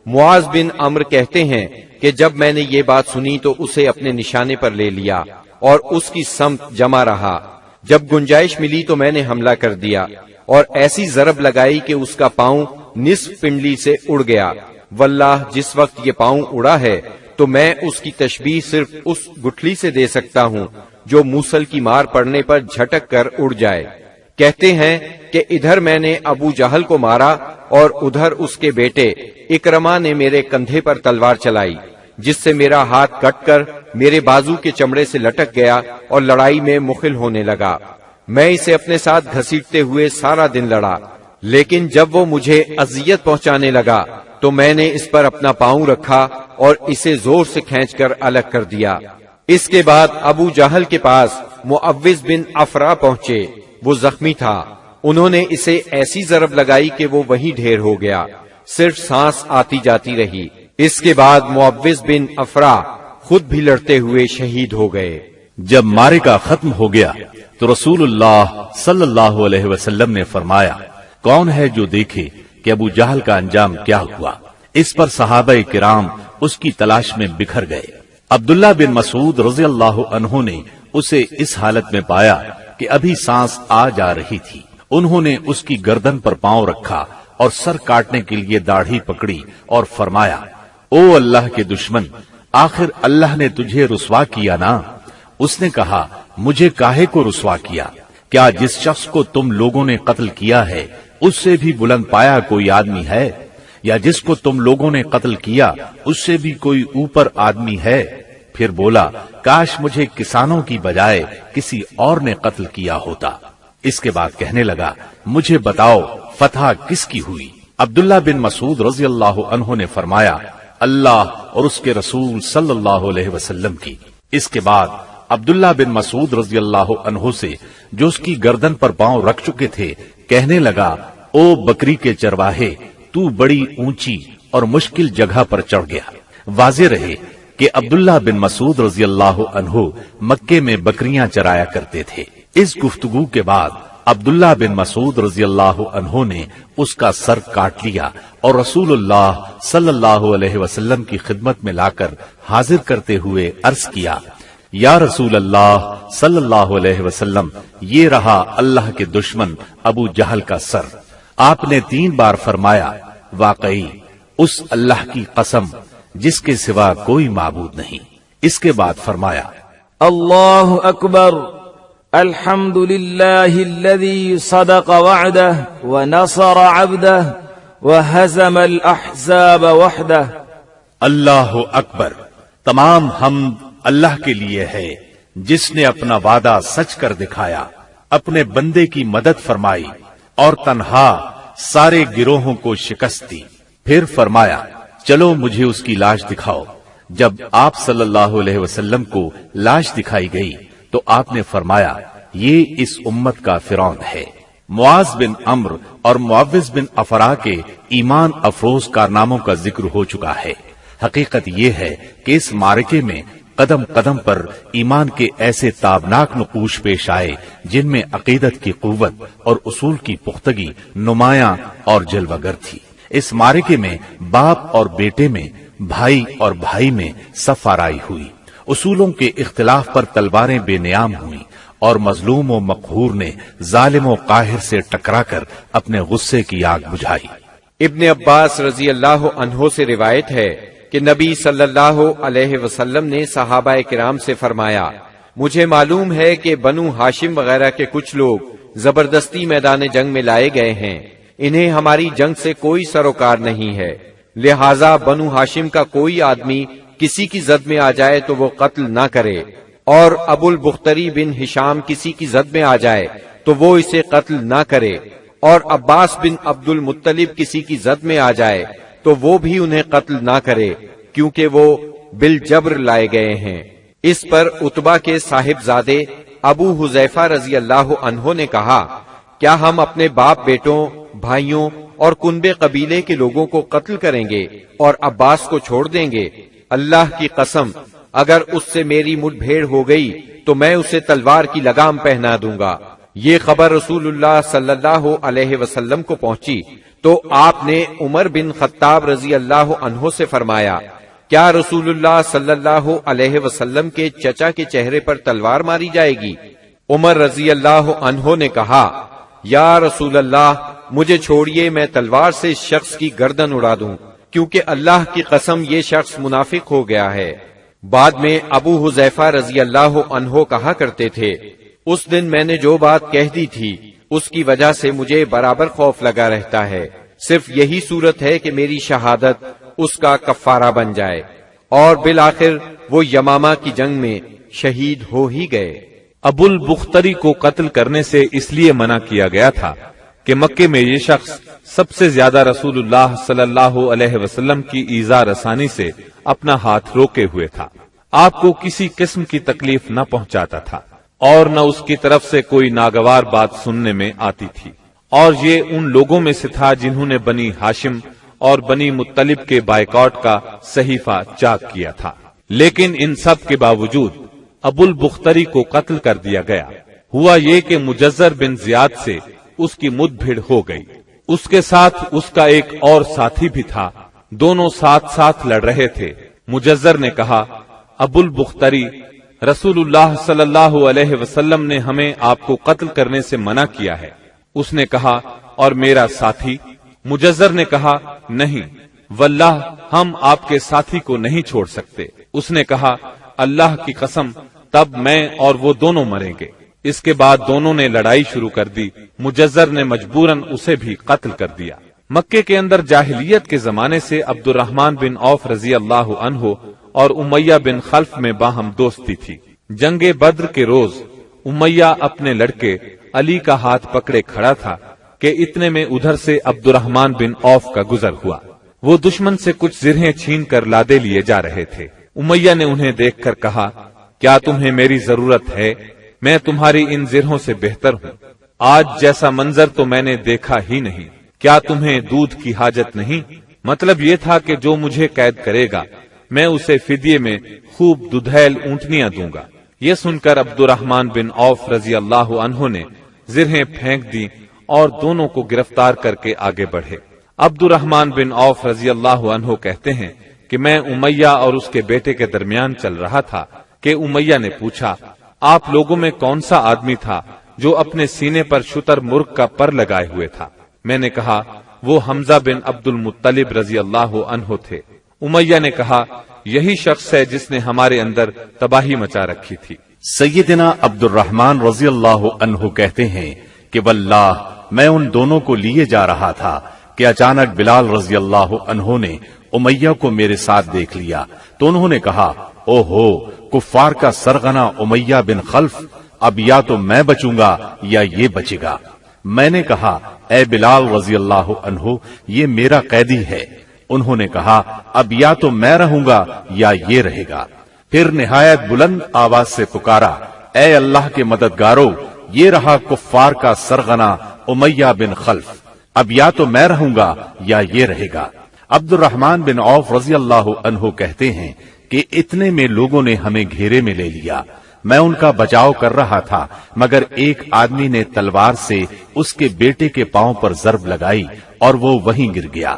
معاذ بن عمرو کہتے ہیں کہ جب میں نے یہ بات سنی تو اسے اپنے نشانے پر لے لیا اور اس کی سمت جمع رہا۔ جب گنجائش ملی تو میں نے حملہ کر دیا اور ایسی ضرب لگائی کہ اس کا پاؤں نصف پنڈلی سے اڑ گیا۔ واللہ جس وقت یہ پاؤں اڑا ہے تو میں اس کی تشبیہ صرف اس گٹھلی سے دے سکتا ہوں جو موصل کی مار پڑنے پر جھٹک کر اڑ جائے۔ کہتے ہیں کہ ادھر میں نے ابو جہل کو مارا اور ادھر اس کے بیٹے اکرما نے میرے کندھے پر تلوار چلائی، جس سے میرا ہاتھ کٹ کر میرے بازو کے چمڑے سے لٹک گیا اور لڑائی میں مخل ہونے لگا۔ میں اسے اپنے ساتھ گھسیٹتے ہوئے سارا دن لڑا، لیکن جب وہ مجھے اذیت پہنچانے لگا تو میں نے اس پر اپنا پاؤں رکھا اور اسے زور سے کھینچ کر الگ کر دیا۔ اس کے بعد ابو جہل کے پاس معوذ بن افرا پہنچے، وہ زخمی تھا۔ انہوں نے اسے ایسی ضرب لگائی کہ وہ وہیں ڈھیر ہو گیا، صرف سانس آتی جاتی رہی۔ اس کے بعد معوذ بن افرا خود بھی لڑتے ہوئے شہید ہو گئے۔ جب معرکہ ختم ہو گیا تو رسول اللہ صلی اللہ علیہ وسلم نے فرمایا، کون ہے جو دیکھے کہ ابو جہل کا انجام کیا ہوا؟ اس پر صحابہ کرام اس کی تلاش میں بکھر گئے۔ عبداللہ بن مسعود رضی اللہ عنہ نے اسے اس حالت میں پایا کہ ابھی سانس آ جا رہی تھی۔ انہوں نے اس کی گردن پر پاؤں رکھا اور سر کاٹنے کے لیے داڑھی پکڑی اور فرمایا، او اللہ کے دشمن، آخر اللہ نے تجھے رسوا کیا نا؟ اس نے کہا، مجھے کاہے کو رسوا کیا؟ کیا جس شخص کو تم لوگوں نے قتل کیا ہے اس سے بھی بلند پایا کوئی آدمی ہے؟ یا جس کو تم لوگوں نے قتل کیا اس سے بھی کوئی اوپر آدمی ہے؟ پھر بولا، کاش مجھے کسانوں کی بجائے کسی اور نے قتل کیا ہوتا۔ اس کے بعد کہنے لگا، مجھے بتاؤ فتح کس کی ہوئی؟ عبداللہ بن مسعود رضی اللہ عنہ نے فرمایا، اللہ اور اس کے رسول صلی اللہ علیہ وسلم کی۔ اس کے بعد عبداللہ بن مسعود رضی اللہ عنہ سے جو اس کی گردن پر پاؤں رکھ چکے تھے کہنے لگا، او بکری کے چرواہے، تو بڑی اونچی اور مشکل جگہ پر چڑھ گیا۔ واضح رہے کہ عبداللہ بن مسعود رضی اللہ عنہ مکے میں بکریاں چرایا کرتے تھے۔ اس گفتگو کے بعد عبداللہ بن مسعود رضی اللہ عنہ نے اس کا سر کاٹ لیا اور رسول اللہ صلی اللہ علیہ وسلم کی خدمت میں لا کر حاضر کرتے ہوئے عرض کیا، یا رسول اللہ صلی اللہ علیہ وسلم، یہ رہا اللہ کے دشمن ابو جہل کا سر۔ آپ نے 3 بار فرمایا، واقعی اس اللہ کی قسم جس کے سوا کوئی معبود نہیں۔ اس کے بعد فرمایا، اللہ اکبر، الحمد للہ الذی صدق وعدہ ونصر عبدہ وہزم الاحزاب وحدہ۔ اللہ اکبر، تمام حمد اللہ کے لیے ہے جس نے اپنا وعدہ سچ کر دکھایا، اپنے بندے کی مدد فرمائی اور تنہا سارے گروہوں کو شکست دی۔ پھر فرمایا، چلو مجھے اس کی لاش دکھاؤ۔ جب آپ صلی اللہ علیہ وسلم کو لاش دکھائی گئی تو آپ نے فرمایا، یہ اس امت کا فرعون ہے۔ معاذ بن عمرو اور معوذ بن افرا کے ایمان افروز کارناموں کا ذکر ہو چکا ہے۔ حقیقت یہ ہے کہ اس معرکے میں قدم قدم پر ایمان کے ایسے تابناک نقوش پیش آئے جن میں عقیدت کی قوت اور اصول کی پختگی نمایاں اور جلوگر تھی۔ اس معرکے میں باپ اور بیٹے میں، بھائی اور بھائی میں صف آرائی ہوئی، اصولوں کے اختلاف پر تلواریں بے نیام ہوئیں اور مظلوم و مقہور نے ظالم و قاہر سے ٹکرا کر اپنے غصے کی آگ بجھائی۔ ابن عباس رضی اللہ عنہ سے روایت ہے کہ نبی صلی اللہ علیہ وسلم نے صحابہ کرام سے فرمایا، مجھے معلوم ہے کہ بنو ہاشم وغیرہ کے کچھ لوگ زبردستی میدان جنگ میں لائے گئے ہیں، انہیں ہماری جنگ سے کوئی سروکار نہیں ہے، لہذا بنو ہاشم کا کوئی آدمی کسی کی زد میں آ جائے تو وہ قتل نہ کرے، اور ابو البختری بن ہشام کسی کی زد میں آ جائے تو وہ اسے قتل نہ کرے، اور عباس بن عبد المطلب کسی کی زد میں آ جائے تو وہ بھی انہیں قتل نہ کرے، کیونکہ وہ بالجبر لائے گئے ہیں۔ اس پر عتبہ کے صاحبزادے ابو حذیفہ رضی اللہ عنہ نے کہا، کیا ہم اپنے باپ بیٹوں، بھائیوں اور کنبے قبیلے کے لوگوں کو قتل کریں گے اور عباس کو چھوڑ دیں گے؟ اللہ کی قسم، اگر اس سے میری مٹ بھیڑ ہو گئی تو میں اسے تلوار کی لگام پہنا دوں گا۔ یہ خبر رسول اللہ صلی اللہ علیہ وسلم کو پہنچی تو آپ نے عمر بن خطاب رضی اللہ عنہ سے فرمایا، کیا رسول اللہ صلی اللہ علیہ وسلم کے چچا کے چہرے پر تلوار ماری جائے گی؟ عمر رضی اللہ عنہ نے کہا، یا رسول اللہ، مجھے چھوڑیے، میں تلوار سے اس شخص کی گردن اڑا دوں، کیونکہ اللہ کی قسم یہ شخص منافق ہو گیا ہے۔ بعد میں ابو حذیفہ رضی اللہ عنہ کہا کرتے تھے، اس دن میں نے جو بات کہہ دی تھی اس کی وجہ سے مجھے برابر خوف لگا رہتا ہے، صرف یہی صورت ہے کہ میری شہادت اس کا کفارہ بن جائے، اور بالآخر وہ یمامہ کی جنگ میں شہید ہو ہی گئے۔ ابو البختری کو قتل کرنے سے اس لیے منع کیا گیا تھا کہ مکے میں یہ شخص سب سے زیادہ رسول اللہ صلی اللہ علیہ وسلم کی ایذا رسانی سے اپنا ہاتھ روکے ہوئے تھا، آپ کو کسی قسم کی تکلیف نہ پہنچاتا تھا اور نہ اس کی طرف سے کوئی ناگوار بات سننے میں آتی تھی، اور یہ ان لوگوں میں سے تھا جنہوں نے بنی ہاشم اور بنی مطلب کے بائیکاٹ کا صحیفہ چاک کیا تھا۔ لیکن ان سب کے باوجود ابو البختری کو قتل کر دیا گیا۔ ہوا یہ کہ مجزر بن زیاد سے اس کی مد بھیڑ ہو گئی۔ اس کے ساتھ اس کا ایک اور ساتھی بھی تھا، دونوں ساتھ ساتھ لڑ رہے تھے۔ مجزر نے کہا، ابو البختری، رسول اللہ صلی اللہ علیہ وسلم نے ہمیں آپ کو قتل کرنے سے منع کیا ہے۔ اس نے کہا، اور میرا ساتھی؟ مجزر نے کہا، نہیں واللہ ہم آپ کے ساتھی کو نہیں چھوڑ سکتے۔ اس نے کہا، اللہ کی قسم، تب میں اور وہ دونوں مریں گے۔ اس کے بعد دونوں نے لڑائی شروع کر دی۔ مجزر نے مجبوراً اسے بھی قتل کر دیا۔ مکے کے اندر جاہلیت کے زمانے سے عبد الرحمن بن عوف رضی اللہ عنہ اور امیہ بن خلف میں باہم دوستی تھی۔ جنگ بدر کے روز امیہ اپنے لڑکے علی کا ہاتھ پکڑے کھڑا تھا کہ اتنے میں ادھر سے عبد الرحمن بن عوف کا گزر ہوا۔ وہ دشمن سے کچھ زرہیں چھین کر لادے لیے جا رہے تھے۔ امیہ نے انہیں دیکھ کر کہا، کیا تمہیں میری ضرورت ہے؟ میں تمہاری ان زرہوں سے بہتر ہوں۔ آج جیسا منظر تو میں نے دیکھا ہی نہیں۔ کیا تمہیں دودھ کی حاجت نہیں؟ مطلب یہ تھا کہ جو مجھے قید کرے گا میں اسے فدیے میں خوب ددھیل اونٹنیاں دوں گا۔ یہ سن کر عبد الرحمن بن عوف رضی اللہ عنہ نے زرہیں پھینک دی اور دونوں کو گرفتار کر کے آگے بڑھے۔ عبد الرحمن بن عوف رضی اللہ عنہ کہتے ہیں کہ میں امیہ اور اس کے بیٹے کے درمیان چل رہا تھا کہ امیہ نے پوچھا، آپ لوگوں میں کون سا آدمی تھا جو اپنے سینے پر شتر مرغ کا پر لگائے ہوئے تھا؟ میں نے کہا، وہ حمزہ بن عبد المطلب رضی اللہ عنہ تھے۔ امیہ نے کہا، یہی شخص ہے جس نے ہمارے اندر تباہی مچا رکھی تھی۔ سیدنا عبد الرحمن رضی اللہ عنہ کہتے ہیں کہ واللہ میں ان دونوں کو لیے جا رہا تھا کہ اچانک بلال رضی اللہ عنہ نے امیہ کو میرے ساتھ دیکھ لیا تو انہوں نے کہا، او ہو کفار کا سرغنہ امیہ بن خلف، اب یا تو میں بچوں گا یا یہ بچے گا۔ میں نے کہا، اے بلال رضی اللہ عنہ، یہ میرا قیدی ہے۔ انہوں نے کہا، اب یا تو میں رہوں گا یا یہ رہے گا۔ پھر نہایت بلند آواز سے پکارا، اے اللہ کے مددگارو، یہ رہا کفار کا سرغنہ امیہ بن خلف، اب یا تو میں رہوں گا یا یہ رہے گا۔ عبد الرحمن بن عوف رضی اللہ عنہ کہتے ہیں کہ اتنے میں لوگوں نے ہمیں گھیرے میں لے لیا۔ میں ان کا بچاؤ کر رہا تھا مگر ایک آدمی نے تلوار سے اس کے بیٹے کے پاؤں پر ضرب لگائی اور وہ وہیں گر گیا۔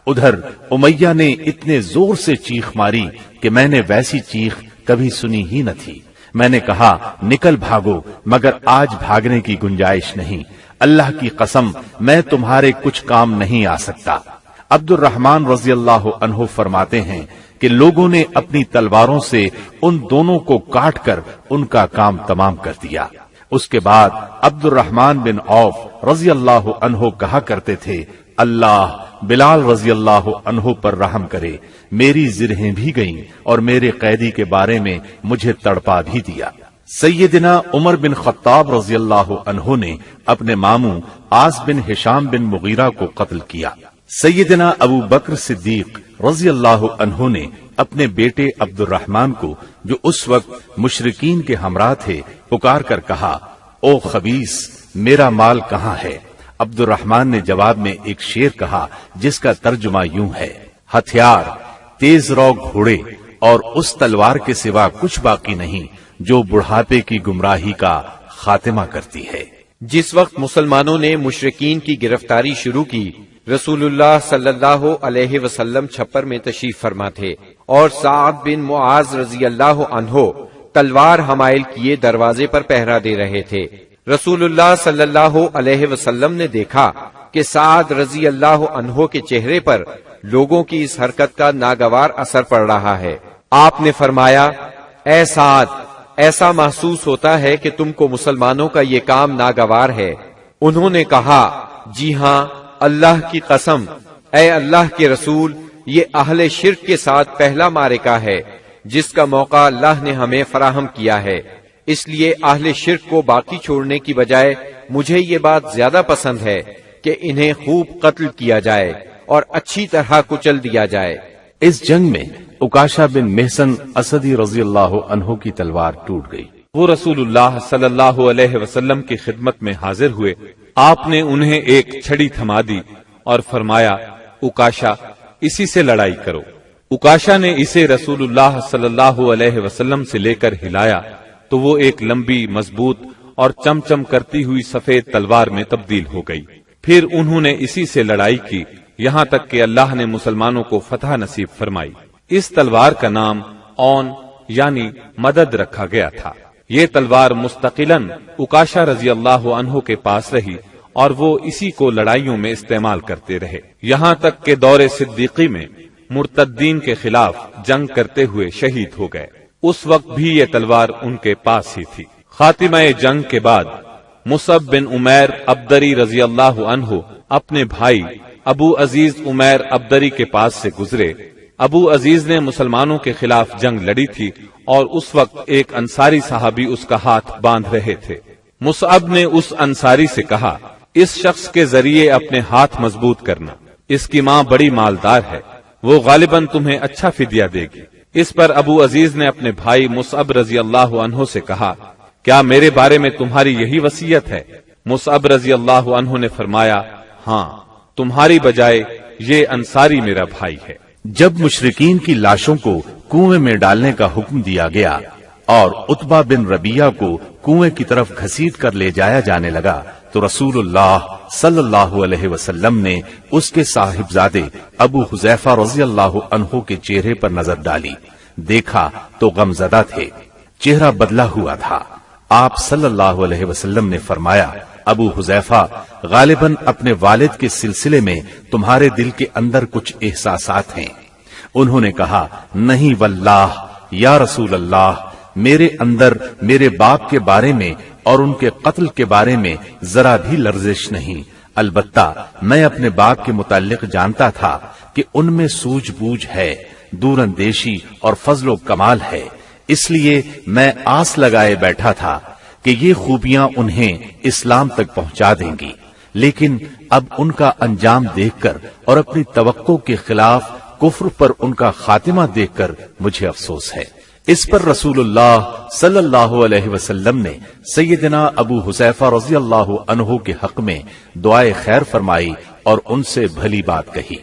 ادھر امیہ نے اتنے زور سے چیخ ماری کہ میں نے ویسی چیخ کبھی سنی ہی نہ تھی۔ میں نے کہا، نکل بھاگو، مگر آج بھاگنے کی گنجائش نہیں۔ اللہ کی قسم میں تمہارے کچھ کام نہیں آ سکتا۔ عبد الرحمن رضی اللہ عنہ فرماتے ہیں کہ لوگوں نے اپنی تلواروں سے ان دونوں کو کاٹ کر ان کا کام تمام کر دیا۔ اس کے بعد عبد الرحمن بن عوف رضی اللہ عنہ کہا کرتے تھے، اللہ بلال رضی اللہ عنہ پر رحم کرے، میری زرہیں بھی گئیں اور میرے قیدی کے بارے میں مجھے تڑپا بھی دیا۔ سیدنا عمر بن خطاب رضی اللہ عنہ نے اپنے ماموں عاص بن ہشام بن مغیرہ کو قتل کیا۔ سیدنا ابو بکر صدیق رضی اللہ عنہ نے اپنے بیٹے عبد الرحمن کو، جو اس وقت مشرکین کے ہمراہ تھے، پکار کر کہا، او خبیث، میرا مال کہاں ہے؟ عبد الرحمن نے جواب میں ایک شعر کہا جس کا ترجمہ یوں ہے، ہتھیار، تیز رو گھوڑے اور اس تلوار کے سوا کچھ باقی نہیں جو بڑھاپے کی گمراہی کا خاتمہ کرتی ہے۔ جس وقت مسلمانوں نے مشرکین کی گرفتاری شروع کی، رسول اللہ صلی اللہ علیہ وسلم چھپر میں تشریف فرما تھے اور سعد بن معاذ رضی اللہ عنہ تلوار حمائل کیے دروازے پر پہرا دے رہے تھے۔ رسول اللہ صلی اللہ علیہ وسلم نے دیکھا کہ سعد رضی اللہ عنہ کے چہرے پر لوگوں کی اس حرکت کا ناگوار اثر پڑ رہا ہے۔ آپ نے فرمایا، اے سعد، ایسا محسوس ہوتا ہے کہ تم کو مسلمانوں کا یہ کام ناگوار ہے۔ انہوں نے کہا، جی ہاں، اللہ کی قسم، اے اللہ کے رسول، یہ اہل شرک کے ساتھ پہلا معرکہ ہے جس کا موقع اللہ نے ہمیں فراہم کیا ہے، اس لیے اہل شرک کو باقی چھوڑنے کی بجائے مجھے یہ بات زیادہ پسند ہے کہ انہیں خوب قتل کیا جائے اور اچھی طرح کچل دیا جائے۔ اس جنگ میں عکاشہ بن محسن اسدی رضی اللہ عنہ کی تلوار ٹوٹ گئی۔ وہ رسول اللہ صلی اللہ علیہ وسلم کی خدمت میں حاضر ہوئے۔ آپ نے انہیں ایک چھڑی تھما دی اور فرمایا، عکاشہ، اسی سے لڑائی کرو۔ عکاشہ نے اسے رسول اللہ صلی اللہ علیہ وسلم سے لے کر ہلایا تو وہ ایک لمبی مضبوط اور چمچم کرتی ہوئی سفید تلوار میں تبدیل ہو گئی۔ پھر انہوں نے اسی سے لڑائی کی یہاں تک کہ اللہ نے مسلمانوں کو فتح نصیب فرمائی۔ اس تلوار کا نام اون یعنی مدد رکھا گیا تھا۔ یہ تلوار مستقلاً عکاشہ رضی اللہ عنہ کے پاس رہی اور وہ اسی کو لڑائیوں میں استعمال کرتے رہے، یہاں تک کہ دور صدیقی میں مرتدین کے خلاف جنگ کرتے ہوئے شہید ہو گئے۔ اس وقت بھی یہ تلوار ان کے پاس ہی تھی۔ خاتمہ جنگ کے بعد مصعب بن عمیر ابدری رضی اللہ عنہ اپنے بھائی ابو عزیز عمیر ابدری کے پاس سے گزرے۔ ابو عزیز نے مسلمانوں کے خلاف جنگ لڑی تھی اور اس وقت ایک انصاری صحابی اس کا ہاتھ باندھ رہے تھے۔ مصعب نے اس انصاری سے کہا، اس شخص کے ذریعے اپنے ہاتھ مضبوط کرنا، اس کی ماں بڑی مالدار ہے، وہ غالباً تمہیں اچھا فدیہ دے گی۔ اس پر ابو عزیز نے اپنے بھائی مصعب رضی اللہ عنہ سے کہا، کیا میرے بارے میں تمہاری یہی وصیت ہے؟ مصعب رضی اللہ عنہ نے فرمایا، ہاں، تمہاری بجائے یہ انصاری میرا بھائی ہے۔ جب مشرکین کی لاشوں کو کنویں میں ڈالنے کا حکم دیا گیا اور عتبہ بن ربیعہ کو کنویں کی طرف گھسیٹ کر لے جایا جانے لگا تو رسول اللہ صلی اللہ علیہ وسلم نے اس کے صاحبزادے ابو حذیفہ رضی اللہ عنہ کے چہرے پر نظر ڈالی، دیکھا تو غمزدہ تھے، چہرہ بدلا ہوا تھا۔ آپ صلی اللہ علیہ وسلم نے فرمایا، ابو حذیفہ، غالباً اپنے والد کے سلسلے میں تمہارے دل کے اندر کچھ احساسات ہیں۔ انہوں نے کہا، نہیں واللہ یا رسول اللہ، میرے اندر میرے باپ کے بارے میں اور ان کے قتل کے بارے میں ذرا بھی لرزش نہیں، البتہ میں اپنے باپ کے متعلق جانتا تھا کہ ان میں سوجھ بوجھ ہے، دور اندیشی اور فضل و کمال ہے، اس لیے میں آس لگائے بیٹھا تھا کہ یہ خوبیاں انہیں اسلام تک پہنچا دیں گی، لیکن اب ان کا انجام دیکھ کر اور اپنی توقع کے خلاف کفر پر ان کا خاتمہ دیکھ کر مجھے افسوس ہے۔ اس پر رسول اللہ صلی اللہ علیہ وسلم نے سیدنا ابو حذیفہ رضی اللہ عنہ کے حق میں دعائے خیر فرمائی اور ان سے بھلی بات کہی۔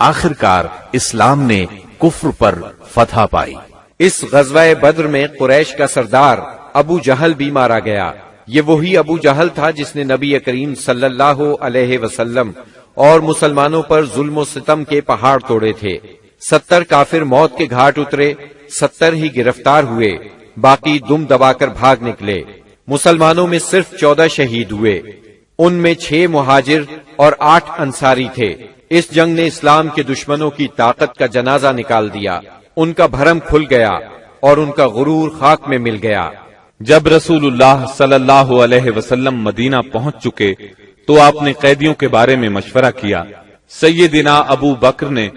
آخرکار اسلام نے کفر پر فتح پائی۔ اس غزوہ بدر میں قریش کا سردار ابو جہل بھی مارا گیا۔ یہ وہی ابو جہل تھا جس نے نبی کریم صلی اللہ علیہ وسلم اور مسلمانوں پر ظلم و ستم کے پہاڑ توڑے تھے۔ 70 کافر موت کے گھاٹ اترے، 70 ہی گرفتار ہوئے، باقی دم دبا کر بھاگ نکلے۔ مسلمانوں میں صرف 14 شہید ہوئے، ان میں 6 مہاجر اور 8 انصاری تھے۔ اس جنگ نے اسلام کے دشمنوں کی طاقت کا جنازہ نکال دیا، ان کا بھرم کھل گیا اور ان کا غرور خاک میں مل گیا۔ جب رسول اللہ صلی اللہ علیہ وسلم مدینہ پہنچ چکے تو آپ نے قیدیوں کے بارے میں مشورہ کیا۔ سیدنا ابو بکر نے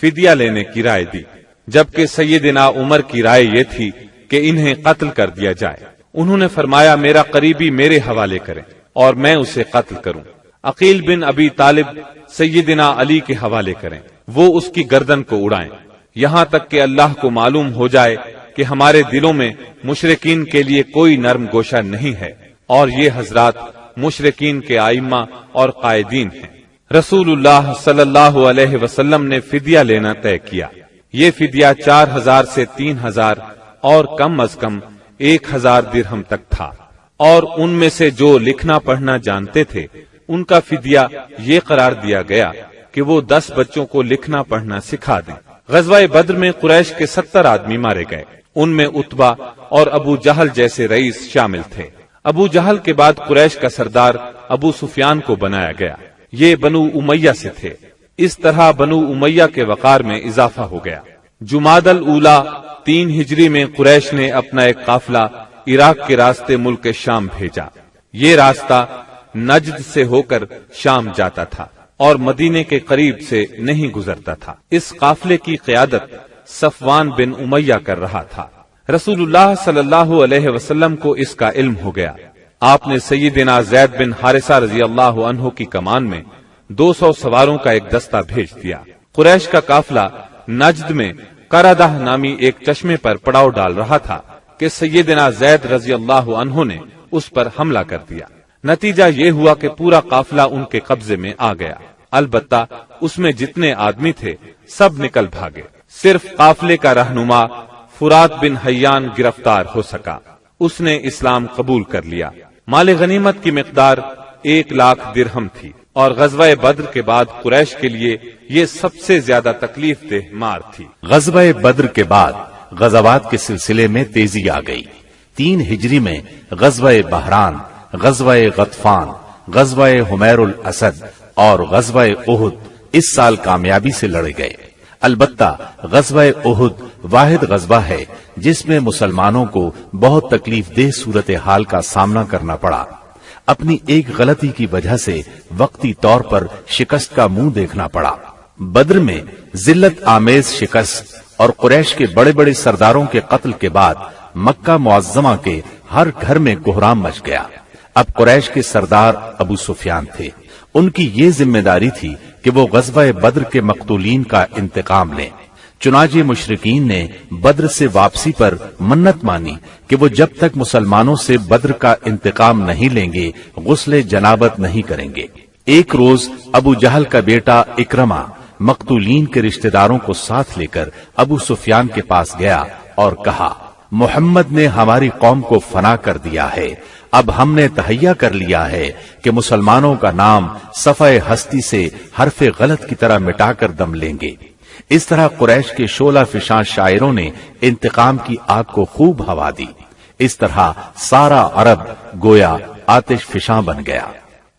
فدیہ لینے کی رائے دی، جبکہ سیدنا عمر کی رائے یہ تھی کہ انہیں قتل کر دیا جائے۔ انہوں نے فرمایا، میرا قریبی میرے حوالے کریں اور میں اسے قتل کروں۔ عقیل بن ابی طالب سیدنا علی کے حوالے کریں، وہ اس کی گردن کو اڑائیں، یہاں تک کہ اللہ کو معلوم ہو جائے کہ ہمارے دلوں میں مشرکین کے لیے کوئی نرم گوشہ نہیں ہے، اور یہ حضرات مشرکین کے ائمہ اور قائدین ہیں۔ رسول اللہ صلی اللہ علیہ وسلم نے فدیہ لینا طے کیا۔ یہ فدیہ 4000 سے 3000 اور کم از کم 1000 درہم تک تھا، اور ان میں سے جو لکھنا پڑھنا جانتے تھے ان کا فدیہ یہ قرار دیا گیا کہ وہ 10 بچوں کو لکھنا پڑھنا سکھا دیں۔ غزوہ بدر میں قریش کے 70 آدمی مارے گئے، ان میں عتبہ اور ابو جہل جیسے رئیس شامل تھے۔ ابو جہل کے بعد قریش کا سردار ابو سفیان کو بنایا گیا، یہ بنو امیہ سے تھے۔ اس طرح بنو امیہ کے وقار میں اضافہ ہو گیا۔ جمادی الاولیٰ 3 ہجری میں قریش نے اپنا ایک قافلہ عراق کے راستے ملک شام بھیجا۔ یہ راستہ نجد سے ہو کر شام جاتا تھا اور مدینے کے قریب سے نہیں گزرتا تھا۔ اس قافلے کی قیادت صفوان بن امیہ کر رہا تھا۔ رسول اللہ صلی اللہ علیہ وسلم کو اس کا علم ہو گیا۔ آپ نے سیدنا زید بن حارثہ رضی اللہ عنہ کی کمان میں 200 سواروں کا ایک دستہ بھیج دیا۔ قریش کا قافلہ نجد میں قردہ نامی ایک چشمے پر پڑاؤ ڈال رہا تھا کہ سیدنا زید رضی اللہ عنہ نے اس پر حملہ کر دیا۔ نتیجہ یہ ہوا کہ پورا قافلہ ان کے قبضے میں آ گیا، البتہ اس میں جتنے آدمی تھے سب نکل بھاگے۔ صرف قافلے کا رہنما فرات بن حیان گرفتار ہو سکا۔ اس نے اسلام قبول کر لیا۔ مال غنیمت کی مقدار 1,00,000 درہم تھی، اور غزوہ بدر کے بعد قریش کے لیے یہ سب سے زیادہ تکلیف دہ مار تھی۔ غزوہ بدر کے بعد غزوات کے سلسلے میں تیزی آ گئی۔ 3 ہجری میں غزوہ بحران، غزوہ غطفان، غزوہ حمیر الاسد اور غزوہ احد اس سال کامیابی سے لڑے گئے۔ البتہ غزوہ احد واحد غزوہ ہے جس میں مسلمانوں کو بہت تکلیف دہ صورتحال کا سامنا کرنا پڑا۔ اپنی ایک غلطی کی وجہ سے وقتی طور پر شکست کا منہ دیکھنا پڑا۔ بدر میں ذلت آمیز شکست اور قریش کے بڑے بڑے سرداروں کے قتل کے بعد مکہ معظمہ کے ہر گھر میں کوہرام مچ گیا۔ اب قریش کے سردار ابو سفیان تھے۔ ان کی یہ ذمہ داری تھی کہ وہ غزوہ بدر کے مقتولین کا انتقام لیں۔ چنانچہ مشرکین نے بدر سے واپسی پر منت مانی کہ وہ جب تک مسلمانوں سے بدر کا انتقام نہیں لیں گے غسل جنابت نہیں کریں گے۔ ایک روز ابو جہل کا بیٹا اکرمہ مقتولین کے رشتہ داروں کو ساتھ لے کر ابو سفیان کے پاس گیا اور کہا، محمد نے ہماری قوم کو فنا کر دیا ہے، اب ہم نے تہیہ کر لیا ہے کہ مسلمانوں کا نام صفحہ ہستی سے حرف غلط کی طرح مٹا کر دم لیں گے۔ اس طرح قریش کے شعلہ فشاں شاعروں نے انتقام کی آگ کو خوب ہوا دی۔ اس طرح سارا عرب گویا آتش فشاں بن گیا۔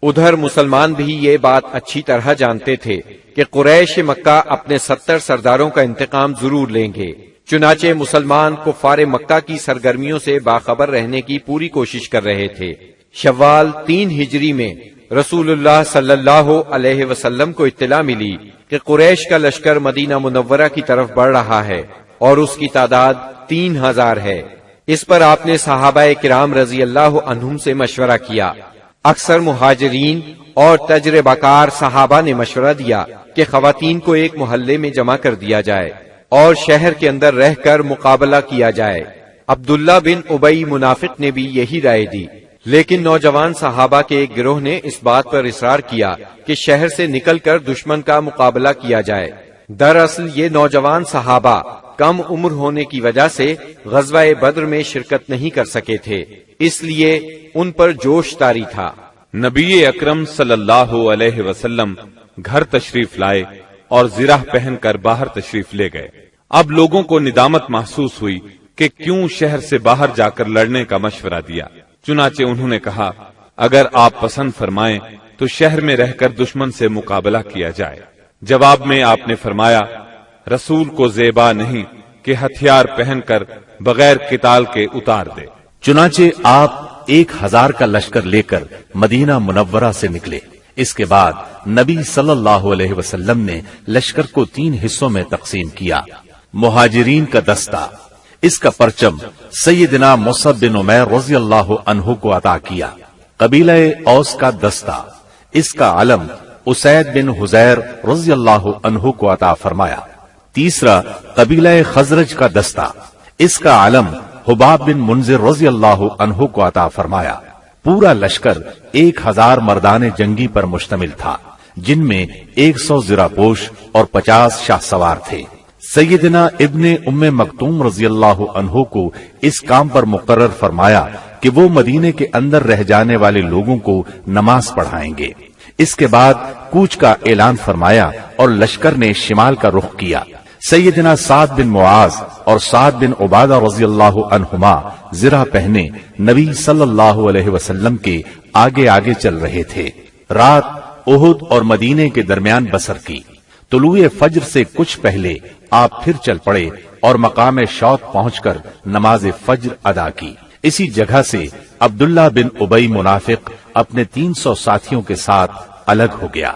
ادھر مسلمان بھی یہ بات اچھی طرح جانتے تھے کہ قریش مکہ اپنے 70 سرداروں کا انتقام ضرور لیں گے۔ چنانچہ مسلمان کفار مکہ کی سرگرمیوں سے باخبر رہنے کی پوری کوشش کر رہے تھے۔ شوال 3 ہجری میں رسول اللہ صلی اللہ علیہ وسلم کو اطلاع ملی کہ قریش کا لشکر مدینہ منورہ کی طرف بڑھ رہا ہے اور اس کی تعداد 3000 ہے۔ اس پر آپ نے صحابہ کرام رضی اللہ عنہم سے مشورہ کیا۔ اکثر مہاجرین اور تجربہ کار صحابہ نے مشورہ دیا کہ خواتین کو ایک محلے میں جمع کر دیا جائے اور شہر کے اندر رہ کر مقابلہ کیا جائے۔ عبداللہ بن ابی منافق نے بھی یہی رائے دی، لیکن نوجوان صحابہ کے ایک گروہ نے اس بات پر اصرار کیا کہ شہر سے نکل کر دشمن کا مقابلہ کیا جائے۔ دراصل یہ نوجوان صحابہ کم عمر ہونے کی وجہ سے غزوہ بدر میں شرکت نہیں کر سکے تھے، اس لیے ان پر جوش طاری تھا۔ نبی اکرم صلی اللہ علیہ وسلم گھر تشریف لائے اور زرہ پہن کر باہر تشریف لے گئے۔ اب لوگوں کو ندامت محسوس ہوئی کہ کیوں شہر سے باہر جا کر لڑنے کا مشورہ دیا۔ چنانچہ انہوں نے کہا، اگر آپ پسند فرمائیں تو شہر میں رہ کر دشمن سے مقابلہ کیا جائے۔ جواب میں آپ نے فرمایا، رسول کو زیبا نہیں کہ ہتھیار پہن کر بغیر قتال کے اتار دے۔ چنانچہ آپ 1000 کا لشکر لے کر مدینہ منورہ سے نکلے۔ اس کے بعد نبی صلی اللہ علیہ وسلم نے لشکر کو 3 حصوں میں تقسیم کیا۔ مہاجرین کا دستہ، اس کا پرچم سیدنا مصعب بن عمیر رضی اللہ عنہ کو عطا کیا۔ قبیلہ اوس کا دستہ، اس کا علم اسید بن حزیر رضی اللہ عنہ کو عطا فرمایا۔ تیسرا قبیلہ خزرج کا دستہ، اس کا علم حباب بن منذر رضی اللہ عنہ کو عطا فرمایا۔ پورا لشکر 1000 مردان جنگی پر مشتمل تھا، جن میں 100 زرہ پوش اور 50 شاہ سوار تھے۔ سیدنا ابن ام مکتوم رضی اللہ عنہ کو اس کام پر مقرر فرمایا کہ وہ مدینے کے اندر رہ جانے والے لوگوں کو نماز پڑھائیں گے۔ اس کے بعد کوچ کا اعلان فرمایا اور لشکر نے شمال کا رخ کیا۔ سیدنا سعد بن معاذ اور سعد بن عبادہ رضی اللہ عنہما زرہ پہنے نبی صلی اللہ علیہ وسلم کے آگے آگے چل رہے تھے۔ رات احد اور مدینے کے درمیان بسر کی۔ طلوع فجر سے کچھ پہلے آپ پھر چل پڑے اور مقام شوق پہنچ کر نماز فجر ادا کی۔ اسی جگہ سے عبداللہ بن ابی منافق اپنے 300 ساتھیوں کے ساتھ الگ ہو گیا۔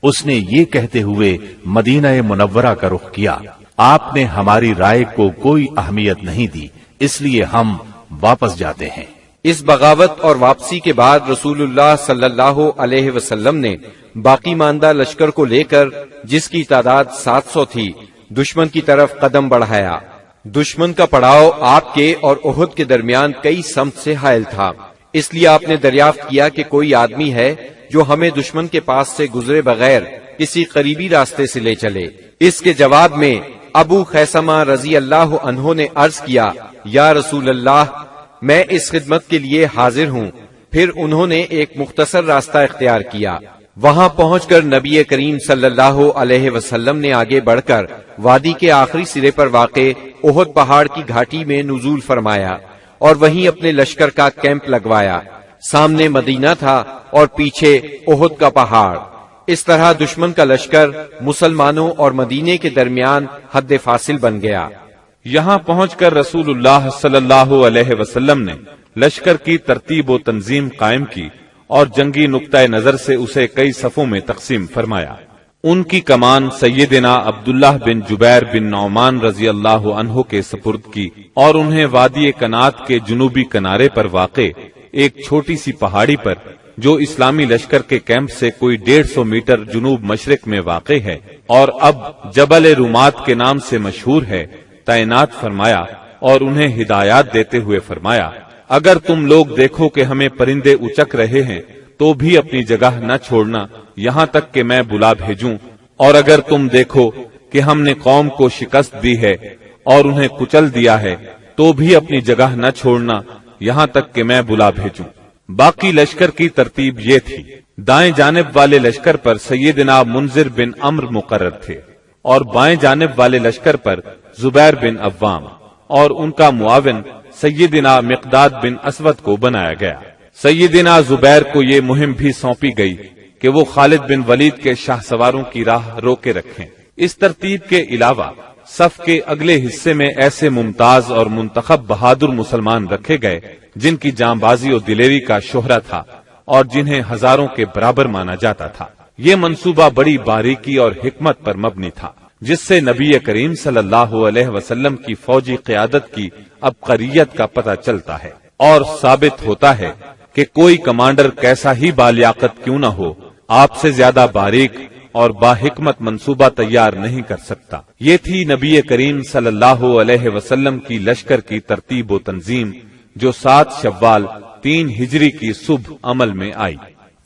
اس نے یہ کہتے ہوئے مدینہ منورہ کا رخ کیا، آپ نے ہماری رائے کو کوئی اہمیت نہیں دی، اس لیے ہم واپس جاتے ہیں۔ اس بغاوت اور واپسی کے بعد رسول اللہ صلی اللہ علیہ وسلم نے باقی ماندہ لشکر کو لے کر، جس کی تعداد 700 تھی، دشمن کی طرف قدم بڑھایا۔ دشمن کا پڑاؤ آپ کے اور احد کے درمیان کئی سمت سے حائل تھا، اس لیے آپ نے دریافت کیا کہ کوئی آدمی ہے جو ہمیں دشمن کے پاس سے گزرے بغیر کسی قریبی راستے سے لے چلے۔ اس کے جواب میں ابو خیثمہ رضی اللہ عنہ نے عرض کیا، یا رسول اللہ، میں اس خدمت کے لیے حاضر ہوں۔ پھر انہوں نے ایک مختصر راستہ اختیار کیا۔ وہاں پہنچ کر نبی کریم صلی اللہ علیہ وسلم نے آگے بڑھ کر وادی کے آخری سرے پر واقع احد پہاڑ کی گھاٹی میں نزول فرمایا اور وہیں اپنے لشکر کا کیمپ لگوایا۔ سامنے مدینہ تھا اور پیچھے احد کا پہاڑ۔ اس طرح دشمن کا لشکر مسلمانوں اور مدینے کے درمیان حد فاصل بن گیا۔ یہاں پہنچ کر رسول اللہ صلی اللہ علیہ وسلم نے لشکر کی ترتیب و تنظیم قائم کی اور جنگی نقطہ نظر سے اسے کئی صفوں میں تقسیم فرمایا۔ ان کی کمان سیدنا عبداللہ بن جبیر بن نعمان رضی اللہ عنہ کے سپرد کی اور انہیں وادی کنات کے جنوبی کنارے پر واقع ایک چھوٹی سی پہاڑی پر، جو اسلامی لشکر کے کیمپ سے کوئی 150 میٹر جنوب مشرق میں واقع ہے اور اب جبل رومات کے نام سے مشہور ہے، تعینات فرمایا اور انہیں ہدایات دیتے ہوئے فرمایا، اگر تم لوگ دیکھو کہ ہمیں پرندے اچک رہے ہیں تو بھی اپنی جگہ نہ چھوڑنا یہاں تک کہ میں بلا بھیجوں، اور اگر تم دیکھو کہ ہم نے قوم کو شکست دی ہے اور انہیں کچل دیا ہے تو بھی اپنی جگہ نہ چھوڑنا یہاں تک کہ میں بلا بھیجوں۔ باقی لشکر کی ترتیب یہ تھی: دائیں جانب والے لشکر پر سیدنا منذر بن عمرو مقرر تھے اور بائیں جانب والے لشکر پر زبیر بن عوام اور ان کا معاون سیدنا مقداد بن اسود کو بنایا گیا۔ سیدنا زبیر کو یہ مہم بھی سونپی گئی کہ وہ خالد بن ولید کے شاہ سواروں کی راہ روکے رکھیں۔ اس ترتیب کے علاوہ صف کے اگلے حصے میں ایسے ممتاز اور منتخب بہادر مسلمان رکھے گئے جن کی جاں بازی اور دلیری کا شہرہ تھا اور جنہیں ہزاروں کے برابر مانا جاتا تھا۔ یہ منصوبہ بڑی باریکی اور حکمت پر مبنی تھا، جس سے نبی کریم صلی اللہ علیہ وسلم کی فوجی قیادت کی عبقریت کا پتہ چلتا ہے اور ثابت ہوتا ہے کہ کوئی کمانڈر کیسا ہی بالیاقت کیوں نہ ہو، آپ سے زیادہ باریک اور باحکمت منصوبہ تیار نہیں کر سکتا۔ یہ تھی نبی کریم صلی اللہ علیہ وسلم کی لشکر کی ترتیب و تنظیم، جو 7 شوال 3 ہجری کی صبح عمل میں آئی۔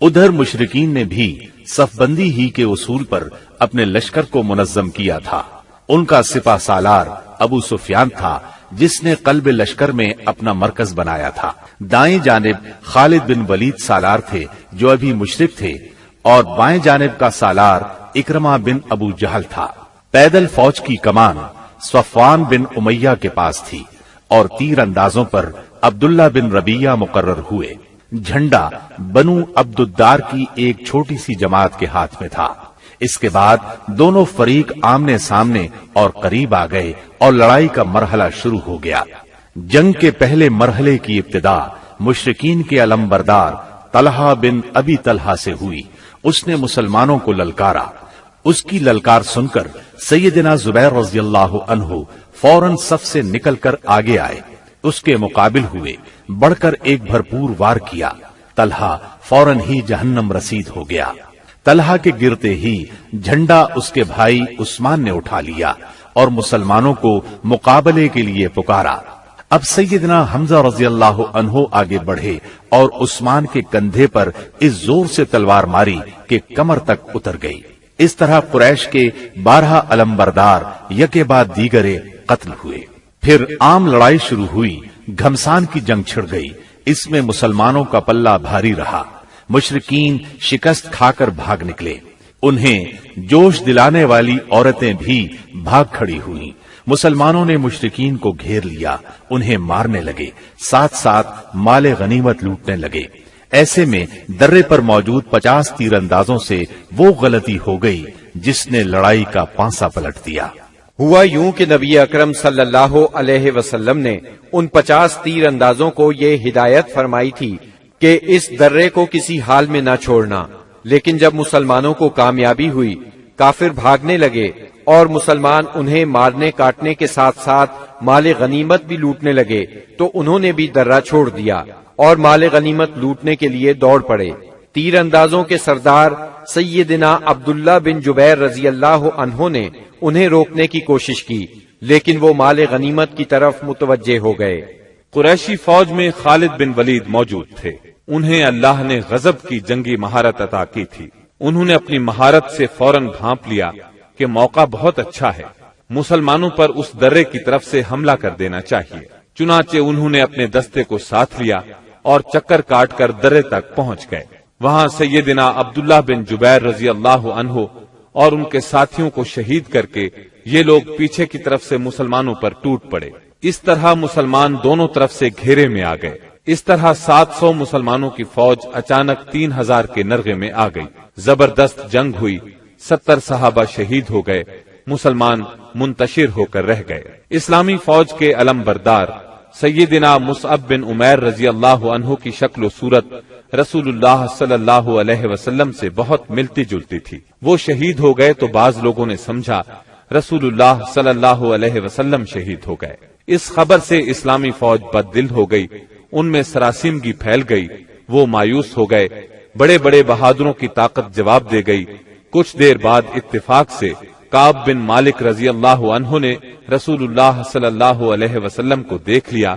ادھر مشرکین نے بھی صف بندی ہی کے اصول پر اپنے لشکر کو منظم کیا تھا۔ ان کا سپہ سالار ابو سفیان تھا، جس نے قلب لشکر میں اپنا مرکز بنایا تھا۔ دائیں جانب خالد بن ولید سالار تھے، جو ابھی مشرک تھے، اور بائیں جانب کا سالار اکرمہ بن ابو جہل تھا۔ پیدل فوج کی کمان صفوان بن امیہ کے پاس تھی اور تیر اندازوں پر عبداللہ بن ربیہ مقرر ہوئے۔ جھنڈا بنو عبد الدار کی ایک چھوٹی سی جماعت کے ہاتھ میں تھا۔ اس کے بعد دونوں فریق آمنے سامنے اور قریب آ گئے اور لڑائی کا مرحلہ شروع ہو گیا۔ جنگ کے پہلے مرحلے کی ابتدا مشرکین کے علمبردار طلحہ بن ابی طلحہ سے ہوئی۔ اس نے مسلمانوں کو للکارا۔ اس کی للکار سن کر سیدنا زبیر رضی اللہ عنہ فوراً صف سے نکل کر آگے آئے، اس کے مقابل ہوئے، بڑھ کر ایک بھرپور وار کیا۔ طلحہ فوراً ہی جہنم رسید ہو گیا۔ طلحہ کے گرتے ہی جھنڈا اس کے بھائی عثمان نے اٹھا لیا اور مسلمانوں کو مقابلے کے لیے پکارا۔ اب سیدنا حمزہ رضی اللہ عنہ آگے بڑھے اور عثمان کے کندھے پر اس زور سے تلوار ماری کہ کمر تک اتر گئی۔ اس طرح قریش کے 12 علمبردار یکے بعد دیگرے قتل ہوئے۔ پھر عام لڑائی شروع ہوئی۔ گھمسان کی جنگ چھڑ گئی۔ اس میں مسلمانوں کا پلہ بھاری رہا۔ مشرکین شکست کھا کر بھاگ نکلے۔ انہیں جوش دلانے والی عورتیں بھی بھاگ کھڑی ہوئیں۔ مسلمانوں نے مشرکین کو گھیر لیا، انہیں مارنے لگے، ساتھ ساتھ مال غنیمت لوٹنے لگے۔ ایسے میں درے پر موجود 50 تیر اندازوں سے وہ غلطی ہو گئی جس نے لڑائی کا پانسا پلٹ دیا۔ ہوا یوں کہ نبی اکرم صلی اللہ علیہ وسلم نے ان 50 تیر اندازوں کو یہ ہدایت فرمائی تھی کہ اس درے کو کسی حال میں نہ چھوڑنا، لیکن جب مسلمانوں کو کامیابی ہوئی، کافر بھاگنے لگے اور مسلمان انہیں مارنے کاٹنے کے ساتھ ساتھ مال غنیمت بھی لوٹنے لگے، تو انہوں نے بھی درہ چھوڑ دیا اور مال غنیمت لوٹنے کے لیے دوڑ پڑے۔ تیر اندازوں کے سردار سیدنا عبداللہ بن جبیر رضی اللہ عنہ نے انہیں روکنے کی کوشش کی، لیکن وہ مال غنیمت کی طرف متوجہ ہو گئے۔ قریشی فوج میں خالد بن ولید موجود تھے۔ انہیں اللہ نے غضب کی جنگی مہارت عطا کی تھی۔ انہوں نے اپنی مہارت سے فوراً بھانپ لیا کہ موقع بہت اچھا ہے، مسلمانوں پر اس درے کی طرف سے حملہ کر دینا چاہیے۔ چنانچہ انہوں نے اپنے دستے کو ساتھ لیا اور چکر کاٹ کر درے تک پہنچ گئے۔ وہاں سیدنا عبداللہ بن جبیر رضی اللہ عنہ اور ان کے ساتھیوں کو شہید کر کے یہ لوگ پیچھے کی طرف سے مسلمانوں پر ٹوٹ پڑے۔ اس طرح مسلمان دونوں طرف سے گھیرے میں آ گئے۔ اس طرح 700 مسلمانوں کی فوج اچانک 3000 کے نرغے میں آ گئی۔ زبردست جنگ ہوئی، 70 صحابہ شہید ہو گئے، مسلمان منتشر ہو کر رہ گئے۔ اسلامی فوج کے علم بردار سیدنا مصعب بن عمیر رضی اللہ عنہ کی شکل و صورت رسول اللہ صلی اللہ علیہ وسلم سے بہت ملتی جلتی تھی۔ وہ شہید ہو گئے تو بعض لوگوں نے سمجھا رسول اللہ صلی اللہ علیہ وسلم شہید ہو گئے۔ اس خبر سے اسلامی فوج بد دل ہو گئی، ان میں سراسیمگی پھیل گئی، وہ مایوس ہو گئے۔ بڑے بڑے بہادروں کی طاقت جواب دے گئی۔ کچھ دیر بعد اتفاق سے کعب بن مالک رضی اللہ عنہ نے رسول اللہ صلی اللہ علیہ وسلم کو دیکھ لیا۔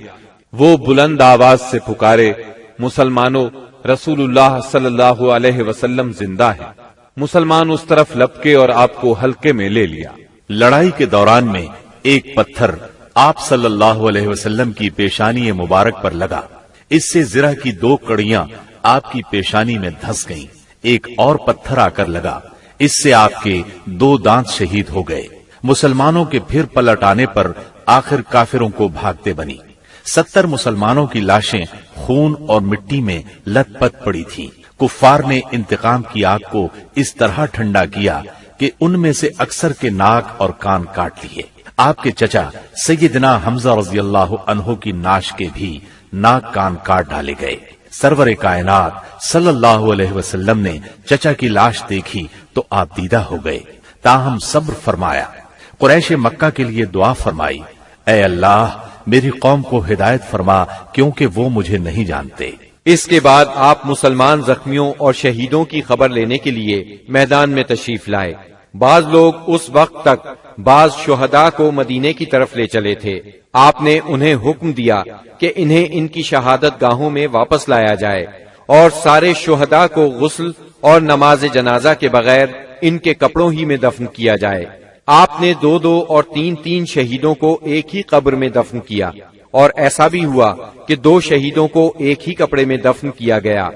وہ بلند آواز سے پکارے، مسلمانوں، رسول اللہ صلی اللہ علیہ وسلم زندہ ہے۔ مسلمان اس طرف لپکے اور آپ کو حلقے میں لے لیا۔ لڑائی کے دوران میں ایک پتھر آپ صلی اللہ علیہ وسلم کی پیشانی مبارک پر لگا، اس سے زرہ کی 2 کڑیاں آپ کی پیشانی میں دھس گئیں۔ ایک اور پتھر آ کر لگا، اس سے آپ کے 2 دانت شہید ہو گئے۔ مسلمانوں کے پھر پلٹ آنے پر آخر کافروں کو بھاگتے بنی۔ 70 مسلمانوں کی لاشیں خون اور مٹی میں لت پت پڑی تھیں۔ کفار نے انتقام کی آگ کو اس طرح ٹھنڈا کیا کہ ان میں سے اکثر کے ناک اور کان کاٹ لیے۔ آپ کے چچا سیدنا حمزہ رضی اللہ عنہ کی ناش کے بھی ناک کان کاٹ ڈالے گئے۔ سرور کائنات صلی اللہ علیہ وسلم نے چچا کی لاش دیکھی تو آپ دیدہ ہو گئے، تاہم صبر فرمایا۔ قریش مکہ کے لیے دعا فرمائی، اے اللہ میری قوم کو ہدایت فرما کیونکہ وہ مجھے نہیں جانتے۔ اس کے بعد آپ مسلمان زخمیوں اور شہیدوں کی خبر لینے کے لیے میدان میں تشریف لائے۔ بعض لوگ اس وقت تک بعض شہداء کو مدینے کی طرف لے چلے تھے۔ آپ نے انہیں حکم دیا کہ انہیں ان کی شہادت گاہوں میں واپس لایا جائے اور سارے شہداء کو غسل اور نماز جنازہ کے بغیر ان کے کپڑوں ہی میں دفن کیا جائے۔ آپ نے 2 اور 3 شہیدوں کو ایک ہی قبر میں دفن کیا، اور ایسا بھی ہوا کہ 2 شہیدوں کو ایک ہی کپڑے میں دفن کیا گیا۔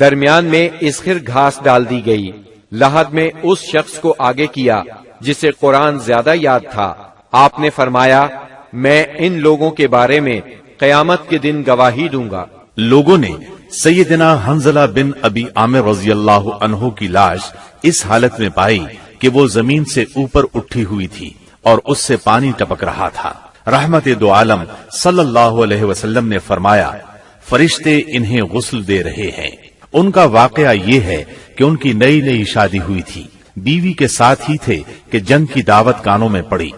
درمیان میں اسخر گھاس ڈال دی گئی۔ لحد میں اس شخص کو آگے کیا جسے قرآن زیادہ یاد تھا۔ آپ نے فرمایا، میں ان لوگوں کے بارے میں قیامت کے دن گواہی دوں گا۔ لوگوں نے سیدنا حنظلہ بن ابی عامر رضی اللہ عنہ کی لاش اس حالت میں پائی کہ وہ زمین سے اوپر اٹھی ہوئی تھی اور اس سے پانی ٹپک رہا تھا۔ رحمت دو عالم صلی اللہ علیہ وسلم نے فرمایا، فرشتے انہیں غسل دے رہے ہیں۔ ان کا واقعہ یہ ہے کہ ان کی نئی شادی ہوئی تھی، بیوی کے ساتھ ہی تھے کہ جنگ کی دعوت کانوں میں پڑی۔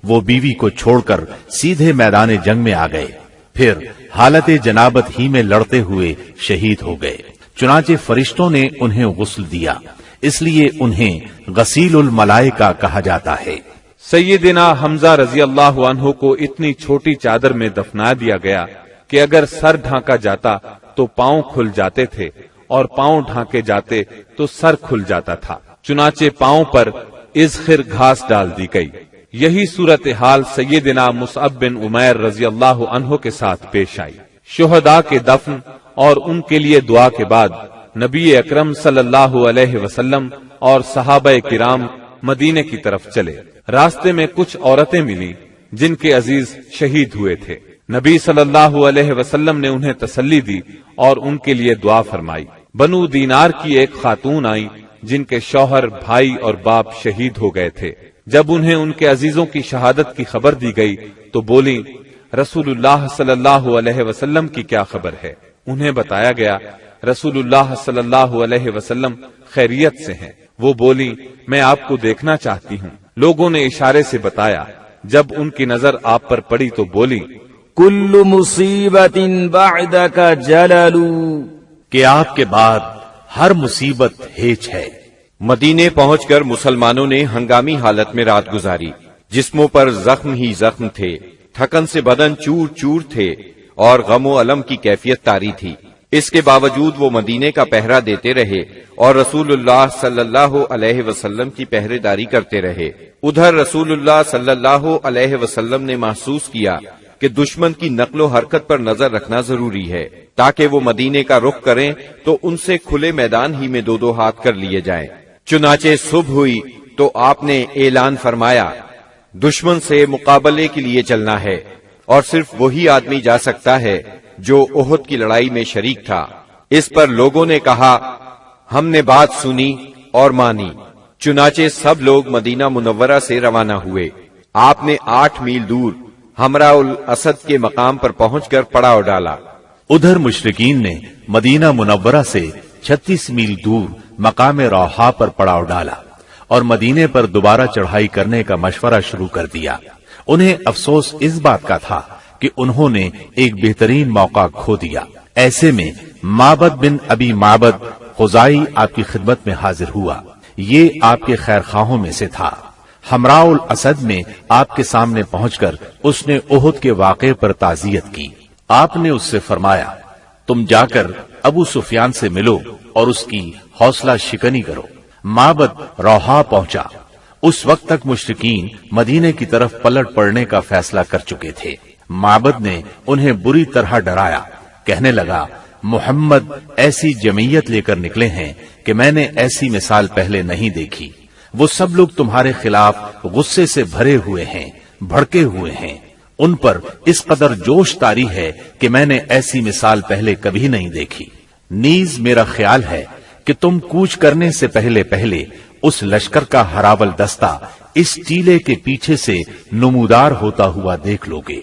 وہ بیوی کو چھوڑ کر سیدھے میدان جنگ میں آ گئے، پھر حالت جنابت ہی میں لڑتے ہوئے شہید ہو گئے۔ چنانچہ فرشتوں نے انہیں غسل دیا، اس لیے انہیں غسیل الملائکہ کہا جاتا ہے۔ سیدنا حمزہ رضی اللہ عنہ کو اتنی چھوٹی چادر میں دفنا دیا گیا کہ اگر سر ڈھانکا جاتا تو پاؤں کھل جاتے تھے اور پاؤں ڈھانکے جاتے تو سر کھل جاتا تھا۔ چنانچہ پاؤں پر ازخر گھاس ڈال دی گئی۔ یہی صورتحال سیدنا مصعب بن عمیر رضی اللہ عنہ کے ساتھ پیش آئی۔ شہداء کے دفن اور ان کے لیے دعا کے بعد نبی اکرم صلی اللہ علیہ وسلم اور صحابہ کرام مدینے کی طرف چلے۔ راستے میں کچھ عورتیں ملی جن کے عزیز شہید ہوئے تھے۔ نبی صلی اللہ علیہ وسلم نے انہیں تسلی دی اور ان کے لیے دعا فرمائی۔ بنو دینار کی ایک خاتون آئی جن کے شوہر، بھائی اور باپ شہید ہو گئے تھے۔ جب انہیں ان کے عزیزوں کی شہادت کی خبر دی گئی تو بولی، رسول اللہ صلی اللہ علیہ وسلم کی کیا خبر ہے؟ انہیں بتایا گیا رسول اللہ صلی اللہ علیہ وسلم خیریت سے ہیں۔ وہ بولی، میں آپ کو دیکھنا چاہتی ہوں۔ لوگوں نے اشارے سے بتایا۔ جب ان کی نظر آپ پر پڑی تو بولی، کل مصیبت بعدک جلل، کہ آپ کے بعد ہر مصیبت ہیچ ہے۔ مدینے پہنچ کر مسلمانوں نے ہنگامی حالت میں رات گزاری۔ جسموں پر زخم ہی زخم تھے، تھکن سے بدن چور چور تھے اور غم و الم کی کیفیت طاری تھی۔ اس کے باوجود وہ مدینے کا پہرا دیتے رہے اور رسول اللہ صلی اللہ علیہ وسلم کی پہرے داری کرتے رہے۔ ادھر رسول اللہ صلی اللہ علیہ وسلم نے محسوس کیا کہ دشمن کی نقل و حرکت پر نظر رکھنا ضروری ہے تاکہ وہ مدینے کا رخ کریں تو ان سے کھلے میدان ہی میں 2 ہاتھ کر لیے جائیں۔ چنانچہ صبح ہوئی تو آپ نے اعلان فرمایا دشمن سے مقابلے کے لیے چلنا ہے، اور صرف وہی آدمی جا سکتا ہے جو احد کی لڑائی میں شریک تھا۔ اس پر لوگوں نے کہا ہم نے بات سنی اور مانی۔ چنانچہ سب لوگ مدینہ منورہ سے روانہ ہوئے۔ آپ نے 8 میل دور ہمراء الاسد کے مقام پر پہنچ کر پڑاؤ ڈالا۔ ادھر مشرکین نے مدینہ منورہ سے 36 میل دور مقام روحا پر پڑاؤ ڈالا اور مدینے پر دوبارہ چڑھائی کرنے کا مشورہ شروع کر دیا۔ انہیں افسوس اس بات کا تھا کہ انہوں نے ایک بہترین موقع کھو دیا۔ ایسے میں معبد بن ابی معبد خزائی آپ کی خدمت میں حاضر ہوا۔ یہ آپ کے خیر خواہوں میں سے تھا۔ ہمراء الاسد نے آپ کے سامنے پہنچ کر اس نے احد کے واقعے پر تعزیت کی۔ آپ نے اس سے فرمایا تم جا کر ابو سفیان سے ملو اور اس کی حوصلہ شکنی کرو۔ معبد روحا پہنچا۔ اس وقت تک مشرکین مدینے کی طرف پلٹ پڑنے کا فیصلہ کر چکے تھے۔ معبد نے انہیں بری طرح ڈرایا، کہنے لگا محمد ایسی جمعیت لے کر نکلے ہیں کہ میں نے ایسی مثال پہلے نہیں دیکھی۔ وہ سب لوگ تمہارے خلاف غصے سے بھرے ہوئے ہیں، بھڑکے ہوئے ہیں۔ ان پر اس قدر جوش طاری ہے کہ میں نے ایسی مثال پہلے کبھی نہیں دیکھی۔ نیز میرا خیال ہے کہ تم کوچ کرنے سے پہلے پہلے اس لشکر کا ہراول دستہ اس ٹیلے کے پیچھے سے نمودار ہوتا ہوا دیکھ لوگے۔